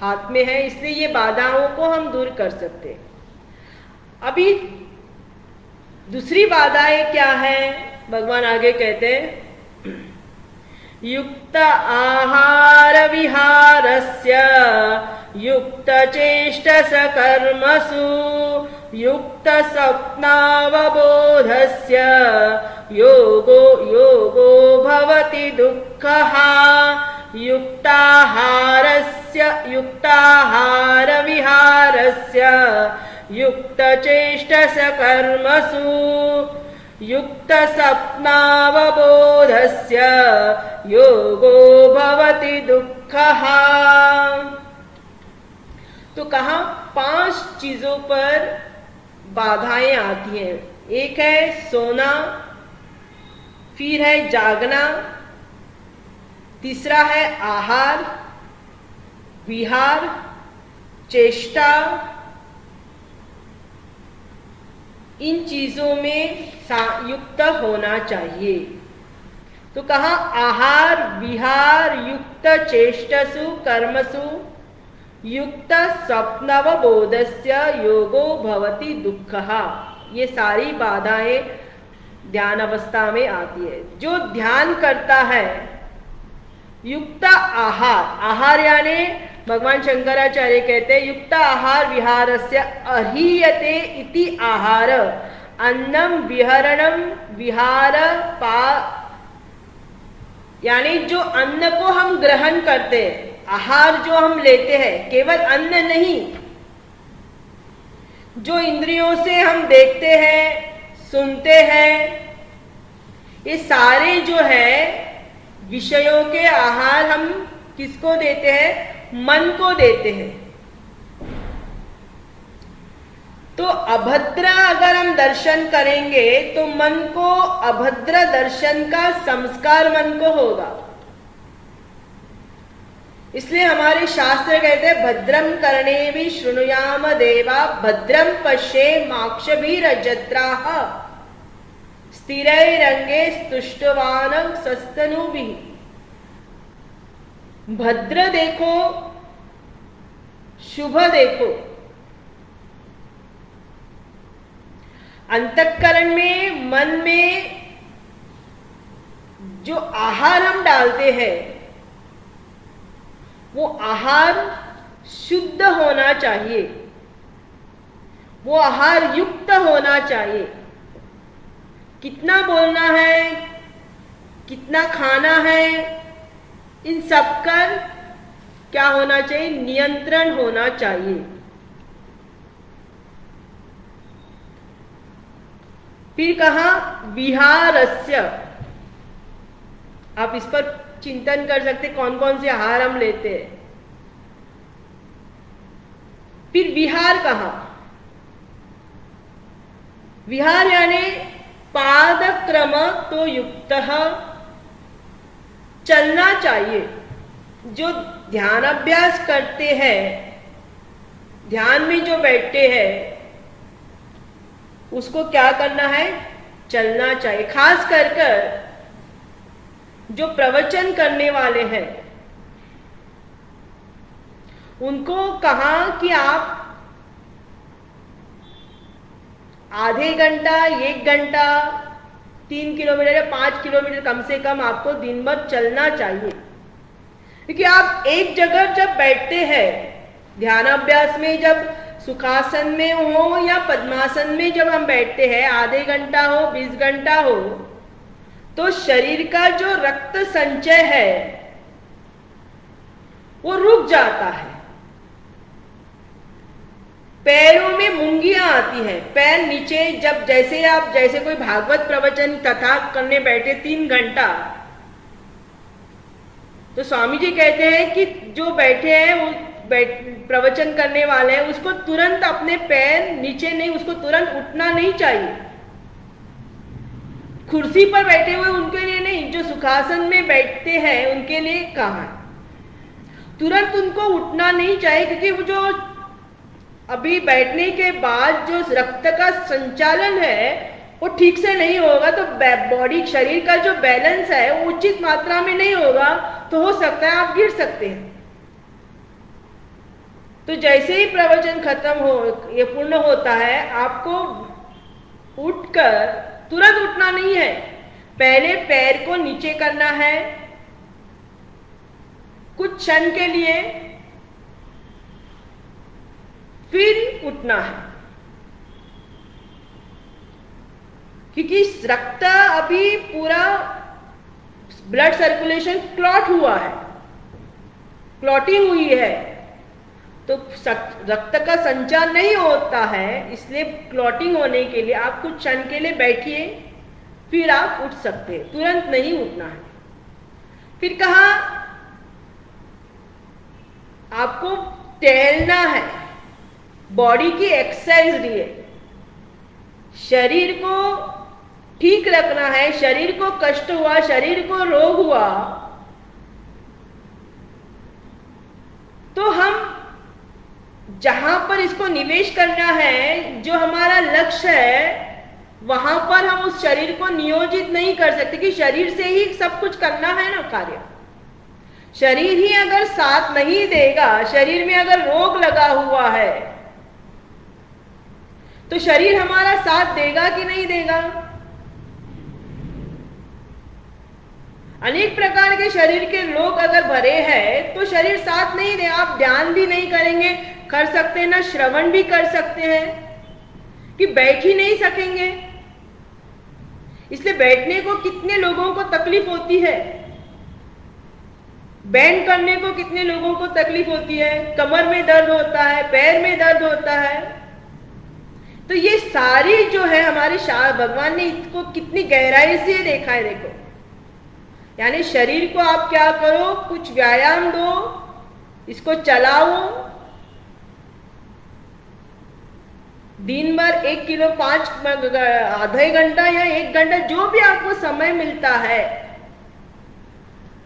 S1: हाथ में है। इसलिए ये बाधाओं को हम दूर कर सकते हैं। अभी दूसरी बाधाएं क्या है? भगवान आगे कहते हैं युक्त आहार विहारस्य युक्त चेष्टस कर्मसु युक्त स्वप्नावबोधस्य योगो योगो भवति दुःखः युक्ताहार विहारस्य युक्त चेष्टस कर्मसु युक्त स्वप्नावबोधस्य योगो भवति दुःखः। तो कहा 5 चीजों पर बाधाएं आती हैं। एक है सोना, फिर है जागना, तीसरा है आहार, विहार, चेष्टा। इन चीजों में युक्त होना चाहिए। तो कहा आहार विहार युक्त चेष्टसु कर्मसु युक्त स्वप्नवबोधस्य योगो भवति दुःखः। ये सारी बाधाएं ध्यान अवस्था में आती है। जो ध्यान करता है युक्त आहार, आहार यानी भगवान शंकराचार्य कहते हैं युक्त आहार विहारस्य अहीयते इति आहार अन्नम विहरणम विहार पा, यानी जो अन्न को हम ग्रहण करते हैं, आहार जो हम लेते हैं, केवल अन्न नहीं, जो इंद्रियों से हम देखते हैं, सुनते हैं, ये सारे जो है विषयों के आहार हम किसको देते हैं? मन को देते हैं। तो अभद्र अगर हम दर्शन करेंगे तो मन को अभद्र दर्शन का संस्कार मन को होगा। इसलिए हमारे शास्त्र कहते हैं भद्रम कर्णेभिः शृणुयाम देवा भद्रम पश्येमाक्षभिर्यजत्राः स्थिरैरङ्गे स्तुष्टवान् सस्तनूभिः। भद्र देखो, शुभ देखो। अंतःकरण में, मन में जो आहार हम डालते हैं वो आहार शुद्ध होना चाहिए, वो आहार युक्त होना चाहिए। कितना बोलना है, कितना खाना है, इन सब का क्या होना चाहिए? नियंत्रण होना चाहिए। फिर कहा विहारस्य। आप इस पर चिंतन कर सकते कौन कौन से आहार हम लेते हैं। फिर विहार कहा, विहार यानी पादक्रम तो युक्त चलना चाहिए। जो ध्यान अभ्यास करते हैं, ध्यान में जो बैठते हैं, उसको क्या करना है? चलना चाहिए। खास कर जो प्रवचन करने वाले हैं उनको कहा कि आप आधे घंटा, 1 घंटा, 3 किलोमीटर या 5 किलोमीटर कम से कम आपको दिन भर चलना चाहिए। क्योंकि आप एक जगह जब बैठते हैं ध्यानाभ्यास में, जब सुखासन में हो या पद्मासन में जब हम बैठते हैं, आधे घंटा हो, 20 घंटा हो, तो शरीर का जो रक्त संचय है वो रुक जाता है। पैरों में मुंगियां आती है, पैर नीचे, जब जैसे कोई भागवत प्रवचन कथा करने बैठे 3 घंटा, तो स्वामी जी कहते हैं कि जो बैठे हैं वो प्रवचन करने वाले हैं, उसको तुरंत अपने पैर नीचे नहीं, उसको तुरंत उठना नहीं चाहिए। कुर्सी पर बैठे हुए उनके लिए नहीं, जो सुखासन में बैठते हैं उनके लिए कहा तुरंत उनको उठना नहीं चाहिए, क्योंकि वो जो अभी बैठने के बाद जो रक्त का संचालन है वो ठीक से नहीं होगा, तो बॉडी, शरीर का जो बैलेंस है वो उचित मात्रा में नहीं होगा, तो हो सकता है आप गिर सकते हैं। तो जैसे ही प्रवचन खत्म हो, ये पूर्ण होता है, आपको उठकर तुरंत उठना नहीं है, पहले पैर को नीचे करना है कुछ क्षण के लिए, फिर उठना है, क्योंकि रक्त अभी पूरा ब्लड सर्कुलेशन क्लॉट हुआ है, क्लॉटिंग हुई है, तो रक्त का संचार नहीं होता है, इसलिए क्लॉटिंग होने के लिए आप कुछ क्षण के लिए बैठिए, फिर आप उठ सकते हैं, तुरंत नहीं उठना है। फिर कहा आपको टहलना है, बॉडी की एक्सरसाइज लिए, शरीर को ठीक रखना है। शरीर को कष्ट हुआ, शरीर को रोग हुआ, तो हम जहां पर इसको निवेश करना है, जो हमारा लक्ष्य है, वहां पर हम उस शरीर को नियोजित नहीं कर सकते, कि शरीर से ही सब कुछ करना है ना कार्य। शरीर ही अगर साथ नहीं देगा, शरीर में अगर रोग लगा हुआ है, तो शरीर हमारा साथ देगा कि नहीं देगा? अनेक प्रकार के शरीर के रोग अगर भरे हैं तो शरीर साथ नहीं दे, आप ध्यान भी नहीं करेंगे, कर सकते हैं ना, श्रवण भी कर सकते हैं, कि बैठ ही नहीं सकेंगे। इसलिए बैठने को कितने लोगों को तकलीफ होती है, बैंड करने को कितने लोगों को तकलीफ होती है, कमर में दर्द होता है, पैर में दर्द होता है। तो ये सारी जो है हमारे भगवान ने इसको कितनी गहराई से देखा है। देखो, यानी शरीर को आप क्या करो, कुछ व्यायाम दो, इसको चलाओ, दिन भर 1 किलो 5 आधे घंटा या 1 घंटा, जो भी आपको समय मिलता है,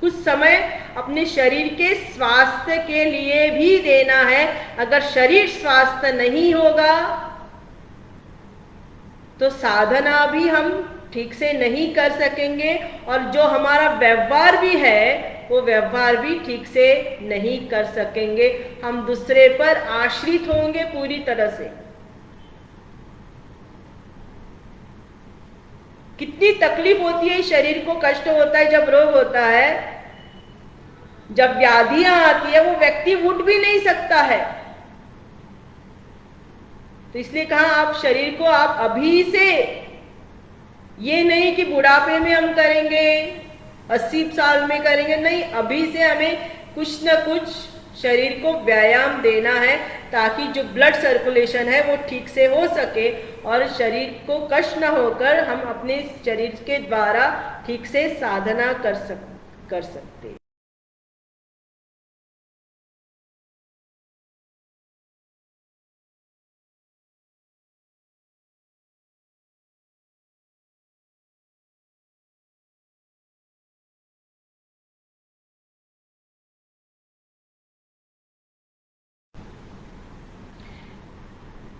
S1: कुछ समय अपने शरीर के स्वास्थ्य के लिए भी देना है। अगर शरीर स्वास्थ्य नहीं होगा तो साधना भी हम ठीक से नहीं कर सकेंगे, और जो हमारा व्यवहार भी है वो व्यवहार भी ठीक से नहीं कर सकेंगे, हम दूसरे पर आश्रित होंगे पूरी तरह से। कितनी तकलीफ होती है, शरीर को कष्ट होता है जब रोग होता है, जब व्याधियां आती है, वो व्यक्ति उठ भी नहीं सकता है। तो इसलिए कहा आप शरीर को आप अभी से, ये नहीं कि बुढ़ापे में हम करेंगे, 80 साल में करेंगे, नहीं, अभी से हमें कुछ न कुछ शरीर को व्यायाम देना है, ताकि जो ब्लड सर्कुलेशन है वो ठीक से हो सके और शरीर को कष्ट न होकर हम अपने शरीर के द्वारा ठीक से साधना कर सकते।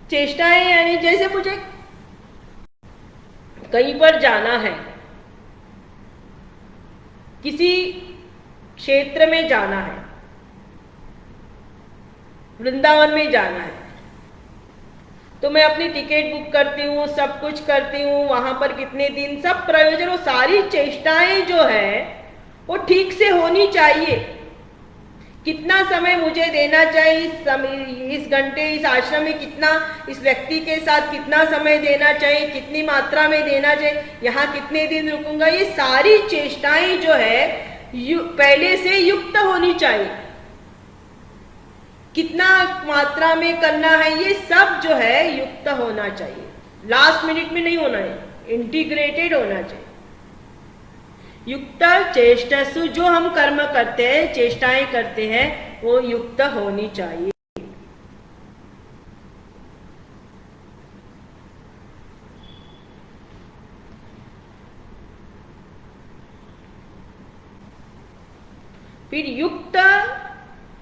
S1: चेष्टाएं, यानी जैसे मुझे कहीं पर जाना है, किसी क्षेत्र में जाना है, वृंदावन में जाना है, तो मैं अपनी टिकट बुक करती हूँ, सब कुछ करती हूँ, वहां पर कितने दिन, सब प्रयोजन, वो सारी चेष्टाएं जो है वो ठीक से होनी चाहिए। कितना समय मुझे देना चाहिए, इस घंटे इस आश्रम में कितना, इस व्यक्ति के साथ कितना समय देना चाहिए, कितनी मात्रा में देना चाहिए, यहाँ कितने दिन रुकूंगा, ये सारी चेष्टाएं जो है पहले से युक्त होनी चाहिए। कितना मात्रा में करना है, ये सब जो है युक्त होना चाहिए। लास्ट मिनट में नहीं होना है, इंटीग्रेटेड होना चाहिए। युक्त चेष्टसु, जो हम कर्म करते हैं, चेष्टाएं करते हैं, वो युक्त होनी चाहिए। फिर युक्त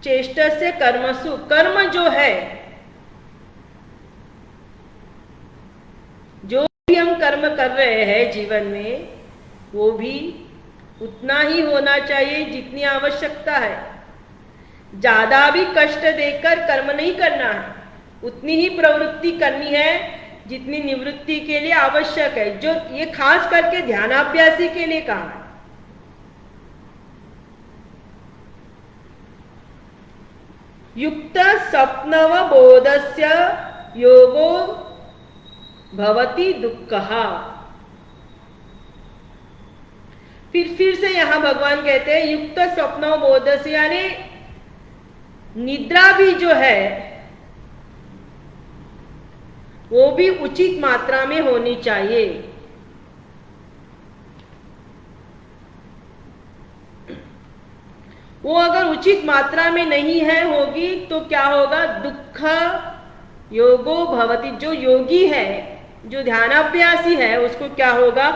S1: चेष्टा से कर्मसु, कर्म जो है, जो भी हम कर्म कर रहे हैं जीवन में, वो भी उतना ही होना चाहिए जितनी आवश्यकता है। ज्यादा भी कष्ट देकर कर्म नहीं करना है, उतनी ही प्रवृत्ति करनी है जितनी निवृत्ति के लिए आवश्यक है। जो ये खास करके ध्यानाभ्यासी के लिए कहा है। युक्त स्वप्नवबोधस्य योगो भवति दुःखः। फिर से यहां भगवान कहते हैं युक्त स्वप्नवबोध से, यानी निद्रा भी जो है वो भी उचित मात्रा में होनी चाहिए। वो अगर उचित मात्रा में नहीं है होगी तो क्या होगा, दुख योगो भवति। जो योगी है, जो ध्यानाभ्यासी है, उसको क्या होगा,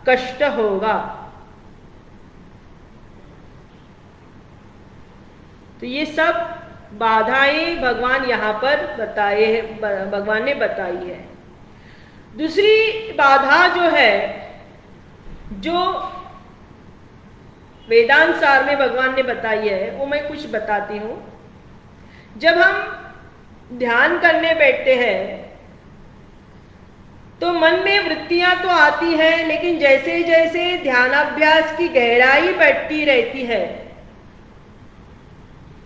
S1: कष्ट होगा। तो ये सब बाधाएं भगवान यहां पर बताए, भगवान ने बताई है। दूसरी बाधा जो है, जो वेदांत सार में भगवान ने बताई है, वो मैं कुछ बताती हूं। जब हम ध्यान करने बैठते हैं तो मन में वृत्तियां तो आती हैं, लेकिन जैसे जैसे ध्यानाभ्यास की गहराई बढ़ती रहती है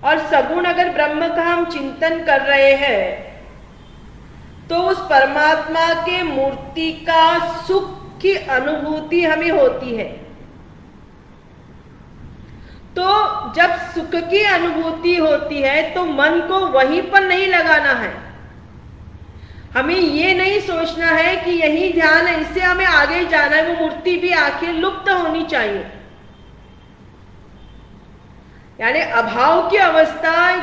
S1: और सगुण अगर ब्रह्म का हम चिंतन कर रहे हैं, तो उस परमात्मा के मूर्ति का सुख की अनुभूति हमें होती है। तो जब सुख की अनुभूति होती है तो मन को वहीं पर नहीं लगाना है। हमें ये नहीं सोचना है कि यही ध्यान है, इससे हमें आगे जाना है। वो मूर्ति भी आखिर लुप्त होनी चाहिए, यानी अभाव की अवस्था,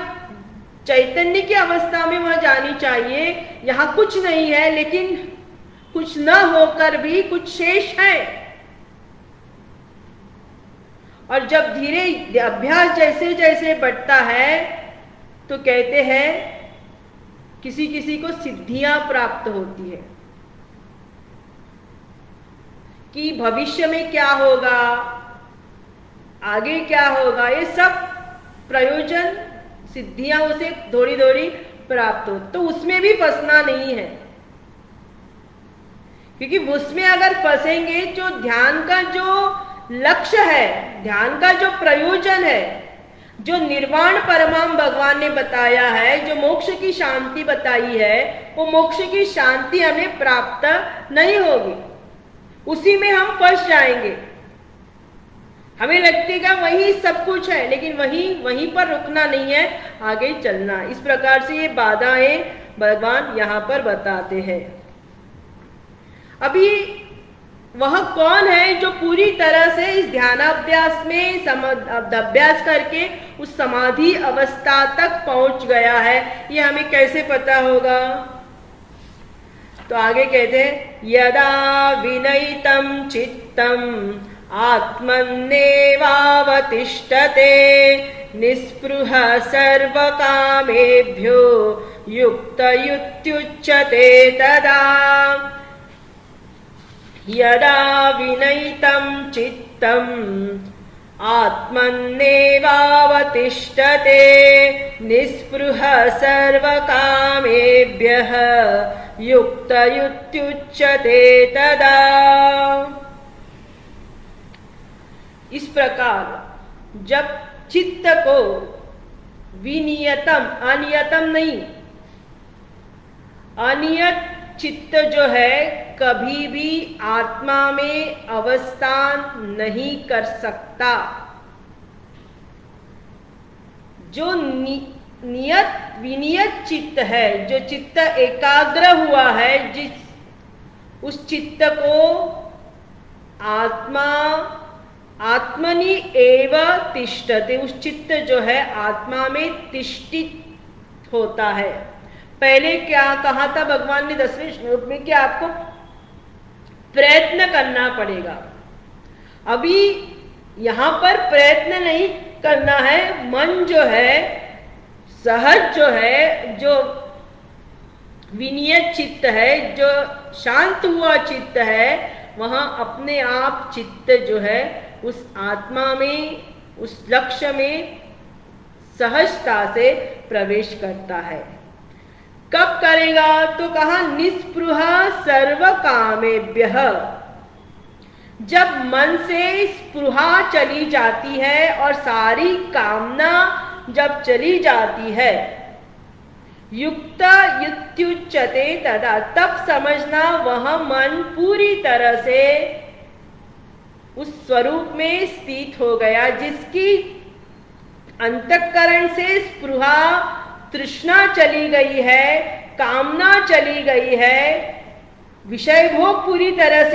S1: चैतन्य की अवस्था में वह जानी चाहिए। यहां कुछ नहीं है, लेकिन कुछ न होकर भी कुछ शेष है। और जब धीरे अभ्यास जैसे जैसे बढ़ता है तो कहते हैं किसी किसी को सिद्धियां प्राप्त होती है कि भविष्य में क्या होगा, आगे क्या होगा, ये सब प्रयोजन सिद्धियां उसे थोड़ी थोड़ी प्राप्त हो। तो उसमें भी फंसना नहीं है, क्योंकि उसमें अगर फंसेंगे, जो ध्यान का जो लक्ष्य है, ध्यान का जो प्रयोजन है, जो निर्वाण परमाम भगवान ने बताया है, जो मोक्ष की शांति बताई है, वो मोक्ष की शांति हमें प्राप्त नहीं होगी। उसी में हम फंस जाएंगे। हमें लगेगा वही सब कुछ है, लेकिन वहीं पर रुकना नहीं है, आगे चलना। इस प्रकार से ये बाधाएं भगवान यहां पर बताते हैं। अभी वह कौन है जो पूरी तरह से इस ध्यानाभ्यास में अभ्यास करके उस समाधि अवस्था तक पहुंच गया है, ये हमें कैसे पता होगा? तो आगे कहते हैं, यदा विनयितं चित्तम आत्मन्नेवावतिष्ठते निस्पृह सर्वकामेभ्यो युक्तयुत्युच्यते तदा। यदा विनयितं चित्तम आत्मन्नेवावतिष्ठते निस्पृह सर्वकामेभ्यः युक्तयुत्युच्यते तदा। इस प्रकार जब चित्त को विनियतम, अनियतम नहीं, अनियत चित्त जो है कभी भी आत्मा में अवस्थान नहीं कर सकता। जो नियत विनियत चित्त है, जो चित्त एकाग्र हुआ है, जिस उस चित्त को आत्मा आत्मनि एव तिष्ठते, उस चित्त जो है आत्मा में तिष्ठित होता है। पहले क्या कहा था भगवान ने 10वें श्लोक में कि आपको प्रयत्न करना पड़ेगा। अभी यहां पर प्रयत्न नहीं करना है, मन जो है सहज जो है, जो विनियत चित्त है, जो शांत हुआ चित्त है, वहां अपने आप चित्त जो है उस आत्मा में, उस लक्ष्य में सहजता से प्रवेश करता है। कब करेगा? तो कहा निस्पृह सर्व कामेभ्यः, जब मन से स्पृहा चली जाती है और सारी कामना जब चली जाती है, युक्त युत्युच्यते तदा, तब समझना वह मन पूरी तरह से उस स्वरूप में स्थित हो गया, जिसकी अंतःकरण से स्पृहा तृष्णा चली गई है, कामना चली गई है, विषय भोग पूरी तरह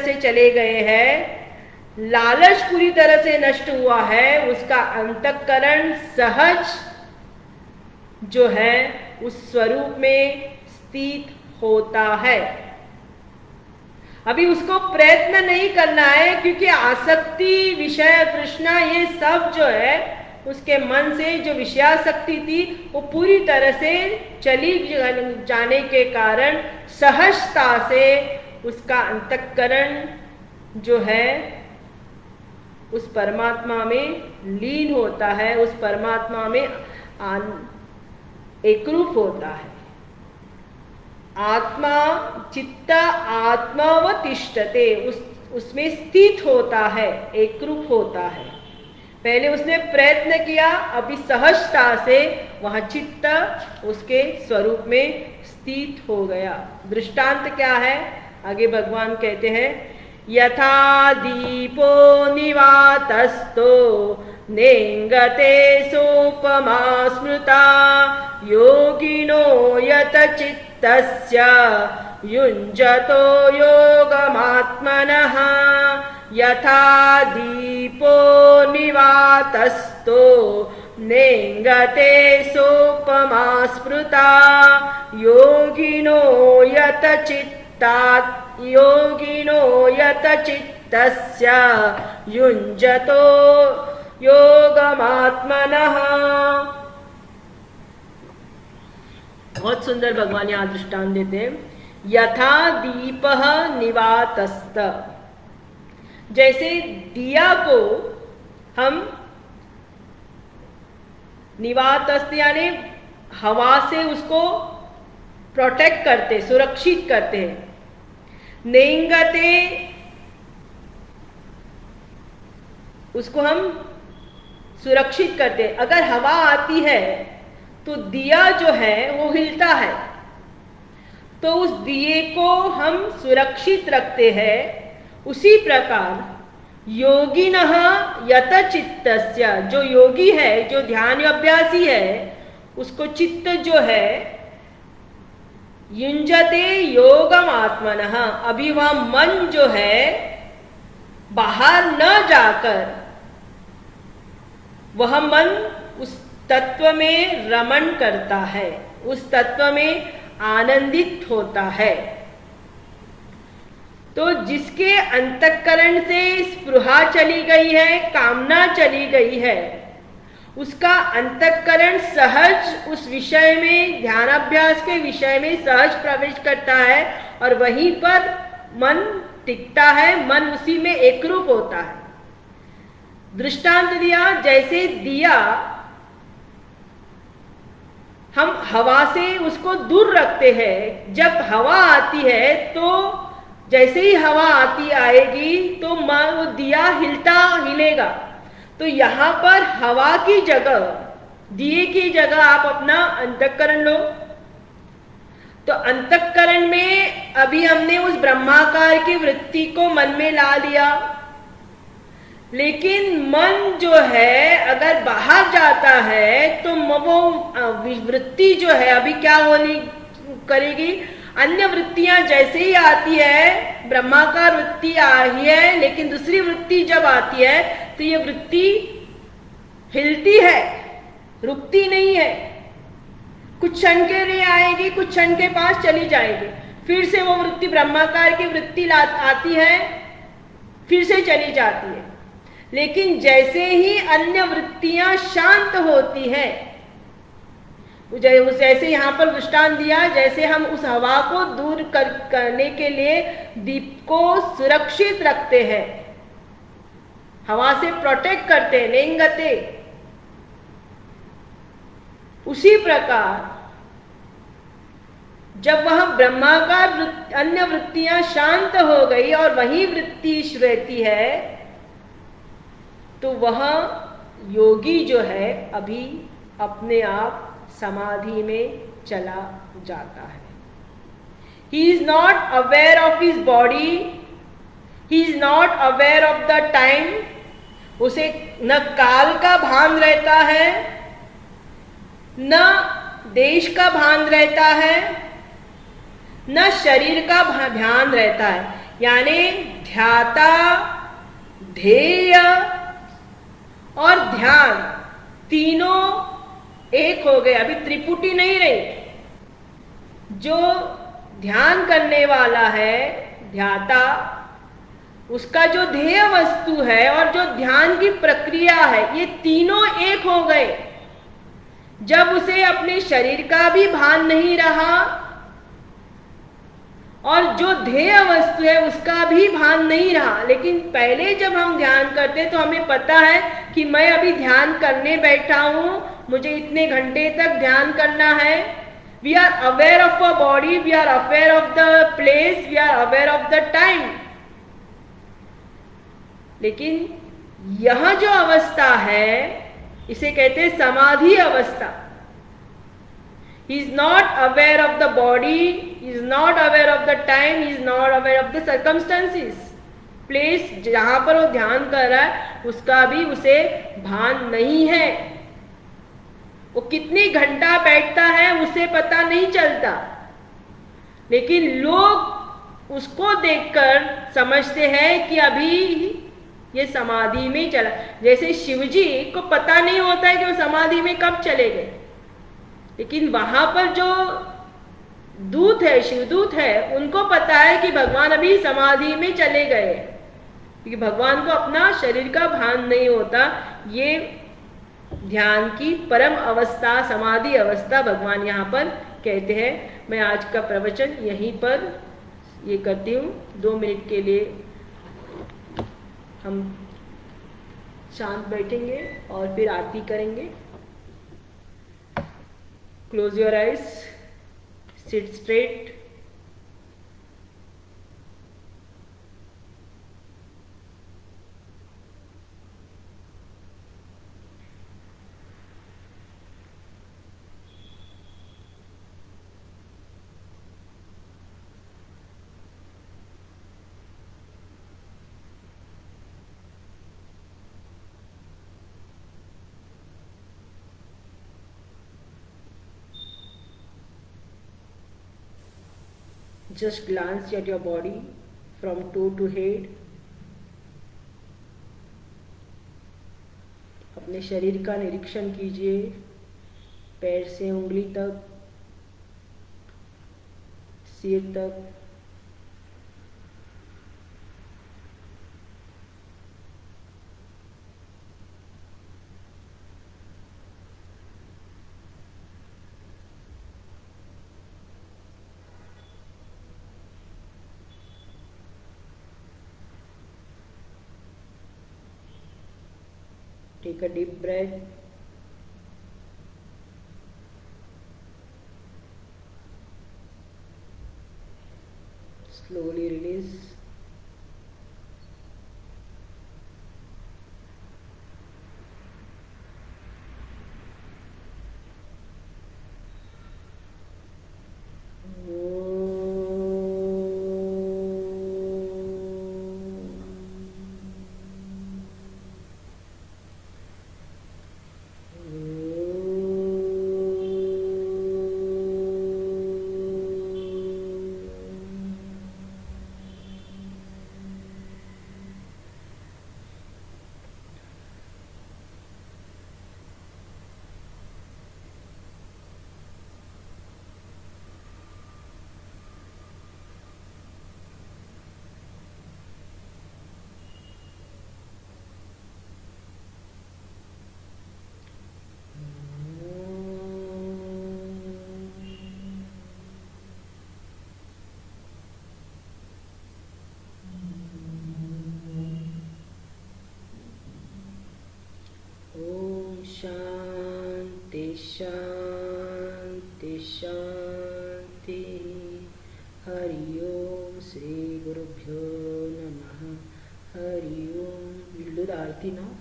S1: से चले गए हैं, लालच पूरी तरह से नष्ट हुआ है, उसका अंतःकरण सहज जो है उस स्वरूप में स्थित होता है। अभी उसको प्रयत्न नहीं करना है, क्योंकि आसक्ति, विषय तृष्णा, ये सब जो है उसके मन से जो विषयासक्ति थी वो पूरी तरह से चली जाने के कारण सहजता से उसका अंतःकरण जो है उस परमात्मा में लीन होता है, उस परमात्मा में एकरूप होता है। आत्मा चित्त आत्मावतिष्ठते, उसमें स्थित होता है, एकरूप होता है। पहले उसने प्रयत्न किया, अभी सहजता से वह चित्त उसके स्वरूप में स्थित हो गया। दृष्टांत क्या है? आगे भगवान कहते हैं, यथा दीपो निवातस्थो नेंगते सोपमा स्मृता योगिनो यत चित्तस्य युञ्जतो योगमात्मनः। यथा दीपो निवातस्थो नेंगते सोपमा स्मृता योगिनो यत चित्तस्य युञ्जतो योगमात्मनः। बहुत सुंदर भगवान यहाँ दृष्टांत देते हैं। यथा दीपः निवातस्त, जैसे दिया को हम निवातस्त यानी हवा से उसको प्रोटेक्ट करते, सुरक्षित करते हैं। नेंगते, उसको हम सुरक्षित करते हैं। अगर हवा आती है तो दिया जो है वो हिलता है, तो उस दिए को हम सुरक्षित रखते हैं। उसी प्रकार योगिनः यत चित्तस्य, जो योगी है, जो ध्यान अभ्यासी है, उसको चित्त जो है युञ्जते योगम आत्मनः, अभी वह मन जो है बाहर न जाकर वह मन उस तत्व में रमण करता है, उस तत्व में आनंदित होता है। तो जिसके अंतःकरण से स्पृहा चली गई है, कामना चली गई है, उसका अंतःकरण सहज उस विषय में, ध्यानाभ्यास के विषय में सहज प्रवेश करता है और वहीं पर मन टिकता है, मन उसी में एकरूप होता है। दृष्टांत दिया, जैसे दिया हम हवा से उसको दूर रखते हैं, जब हवा आती है तो जैसे ही हवा आती आएगी तो वो दिया हिलेगा। तो यहाँ पर हवा की जगह, दिए की जगह आप अपना अंतःकरण लो। तो अंतःकरण में अभी हमने उस ब्रह्माकार की वृत्ति को मन में ला लिया, लेकिन मन जो है अगर बाहर जाता है तो वो वृत्ति जो है अभी क्या होनी करेगी, अन्य वृत्तियां जैसे ही आती है, ब्रह्माकार वृत्ति आ रही है, लेकिन दूसरी वृत्ति जब आती है तो ये वृत्ति हिलती है, रुकती नहीं है। कुछ क्षण के लिए आएगी, कुछ क्षण के पास चली जाएगी, फिर से वो वृत्ति ब्रह्माकार की वृत्ति आती है, फिर से चली जाती है। लेकिन जैसे ही अन्य वृत्तियां शांत होती है, जैसे यहां पर दृष्टांत दिया, जैसे हम उस हवा को दूर करने के लिए दीप को सुरक्षित रखते हैं, हवा से प्रोटेक्ट करते हैं, नेंगते, उसी प्रकार जब वह ब्रह्माकार अन्य वृत्तियां शांत हो गई और वही वृत्ति रहती है, तो वह योगी जो है अभी अपने आप समाधि में चला जाता है। He is not aware of his body, he is not aware of the time, उसे न काल का भान रहता है, न देश का भान रहता है, न शरीर का ध्यान रहता है। यानी ध्याता, ध्येय और ध्यान तीनों एक हो गए, अभी त्रिपुटी नहीं रही। जो ध्यान करने वाला है ध्याता, उसका जो ध्येय वस्तु है और जो ध्यान की प्रक्रिया है, ये तीनों एक हो गए। जब उसे अपने शरीर का भी भान नहीं रहा और जो ध्येय वस्तु है उसका भी भान नहीं रहा। लेकिन पहले जब हम ध्यान करते तो हमें पता है कि मैं अभी ध्यान करने बैठा हूं, मुझे इतने घंटे तक ध्यान करना है। We are aware of a body, we are aware of the place, we are aware of the time. लेकिन यह जो अवस्था है इसे कहते हैं समाधि अवस्था। He is not aware of the body, he is not aware of the time, he is not aware of the circumstances. Place जहां पर वो ध्यान कर रहा है उसका भी उसे भान नहीं है। वो कितनी घंटा बैठता है उसे पता नहीं चलता, लेकिन लोग उसको देखकर समझते हैं कि अभी ये समाधि में चला। जैसे शिवजी को पता नहीं होता है कि वो समाधि में कब चले गए, लेकिन वहां पर जो दूत है, शिवदूत है, उनको पता है कि भगवान अभी समाधि में चले गए, क्योंकि भगवान को अपना शरीर का भान नहीं होता। ये ध्यान की परम अवस्था, समाधि अवस्था भगवान यहाँ पर कहते हैं। मैं आज का प्रवचन यहीं पर ये करती हूँ। 2 मिनट के लिए हम शांत बैठेंगे और फिर आरती करेंगे। Close your eyes, sit straight. Just glance at your body from toe to head. अपने शरीर का निरीक्षण कीजिए, पैर से उंगली तक, सिर तक। Take a deep breath. Slowly release. Om Shanti शांति शांति। हरि ओम। श्री गुरुभ्यो नमः। हरि ओम। विल्लुद आरती ना।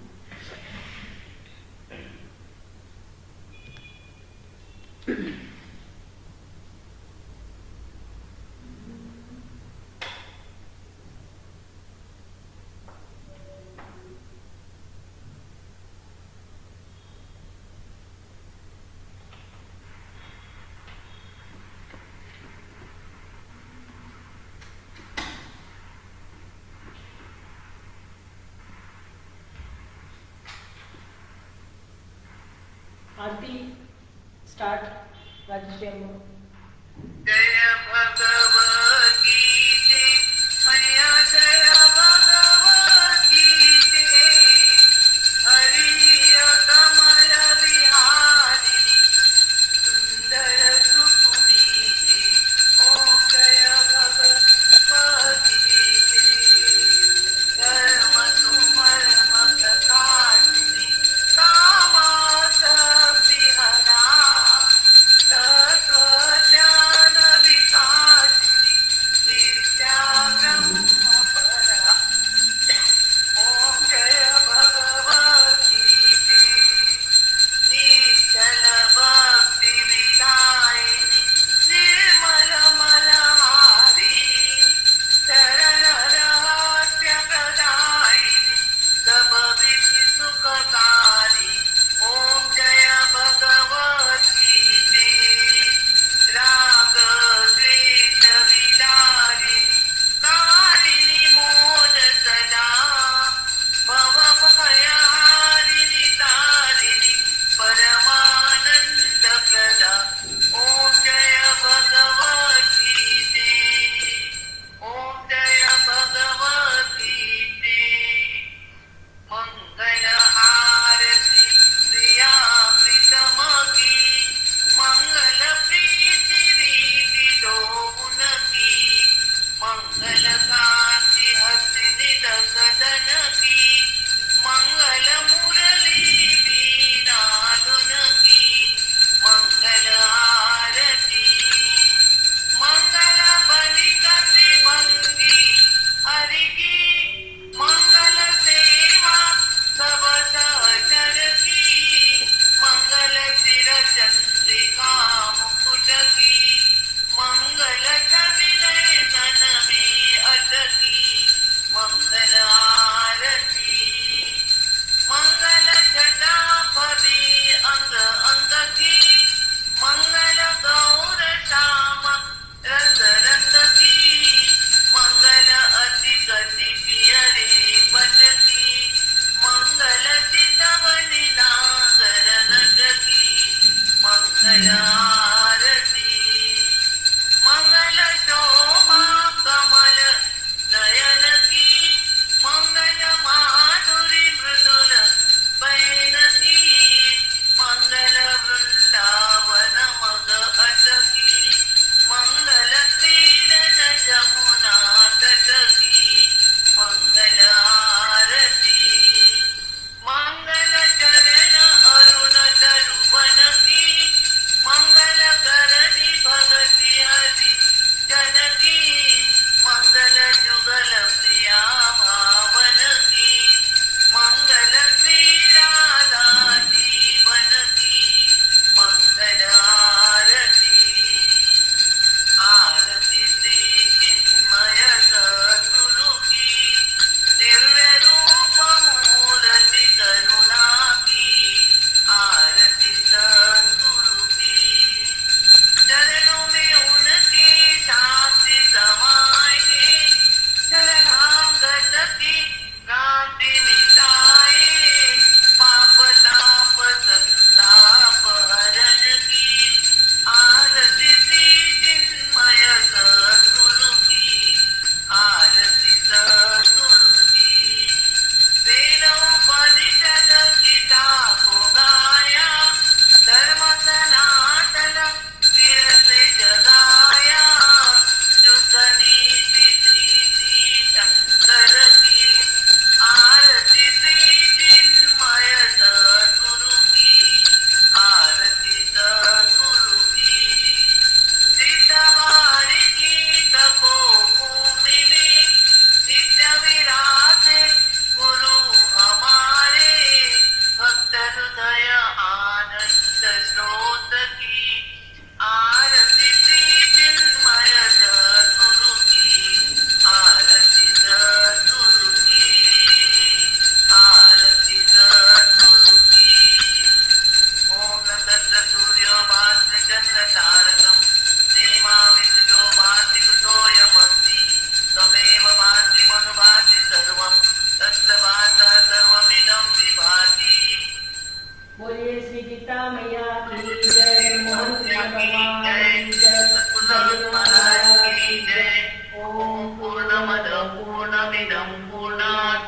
S1: आरती स्टार्ट। राजश्री अम्मा।
S2: जय भगवती मैया जय भगवती हरि कमल विहारी सुंदर सुपुनीते ओम जय भगवती धर्म सुमर मककाशिनी कामा बिहरा तत्वज्ञान विकास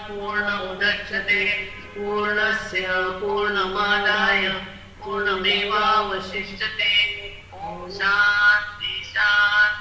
S2: पूर्णमुदच्यते पूर्णस्य पूर्णमादाय पूर्णमेवावशिष्यते ॐ शान्ति शान्ति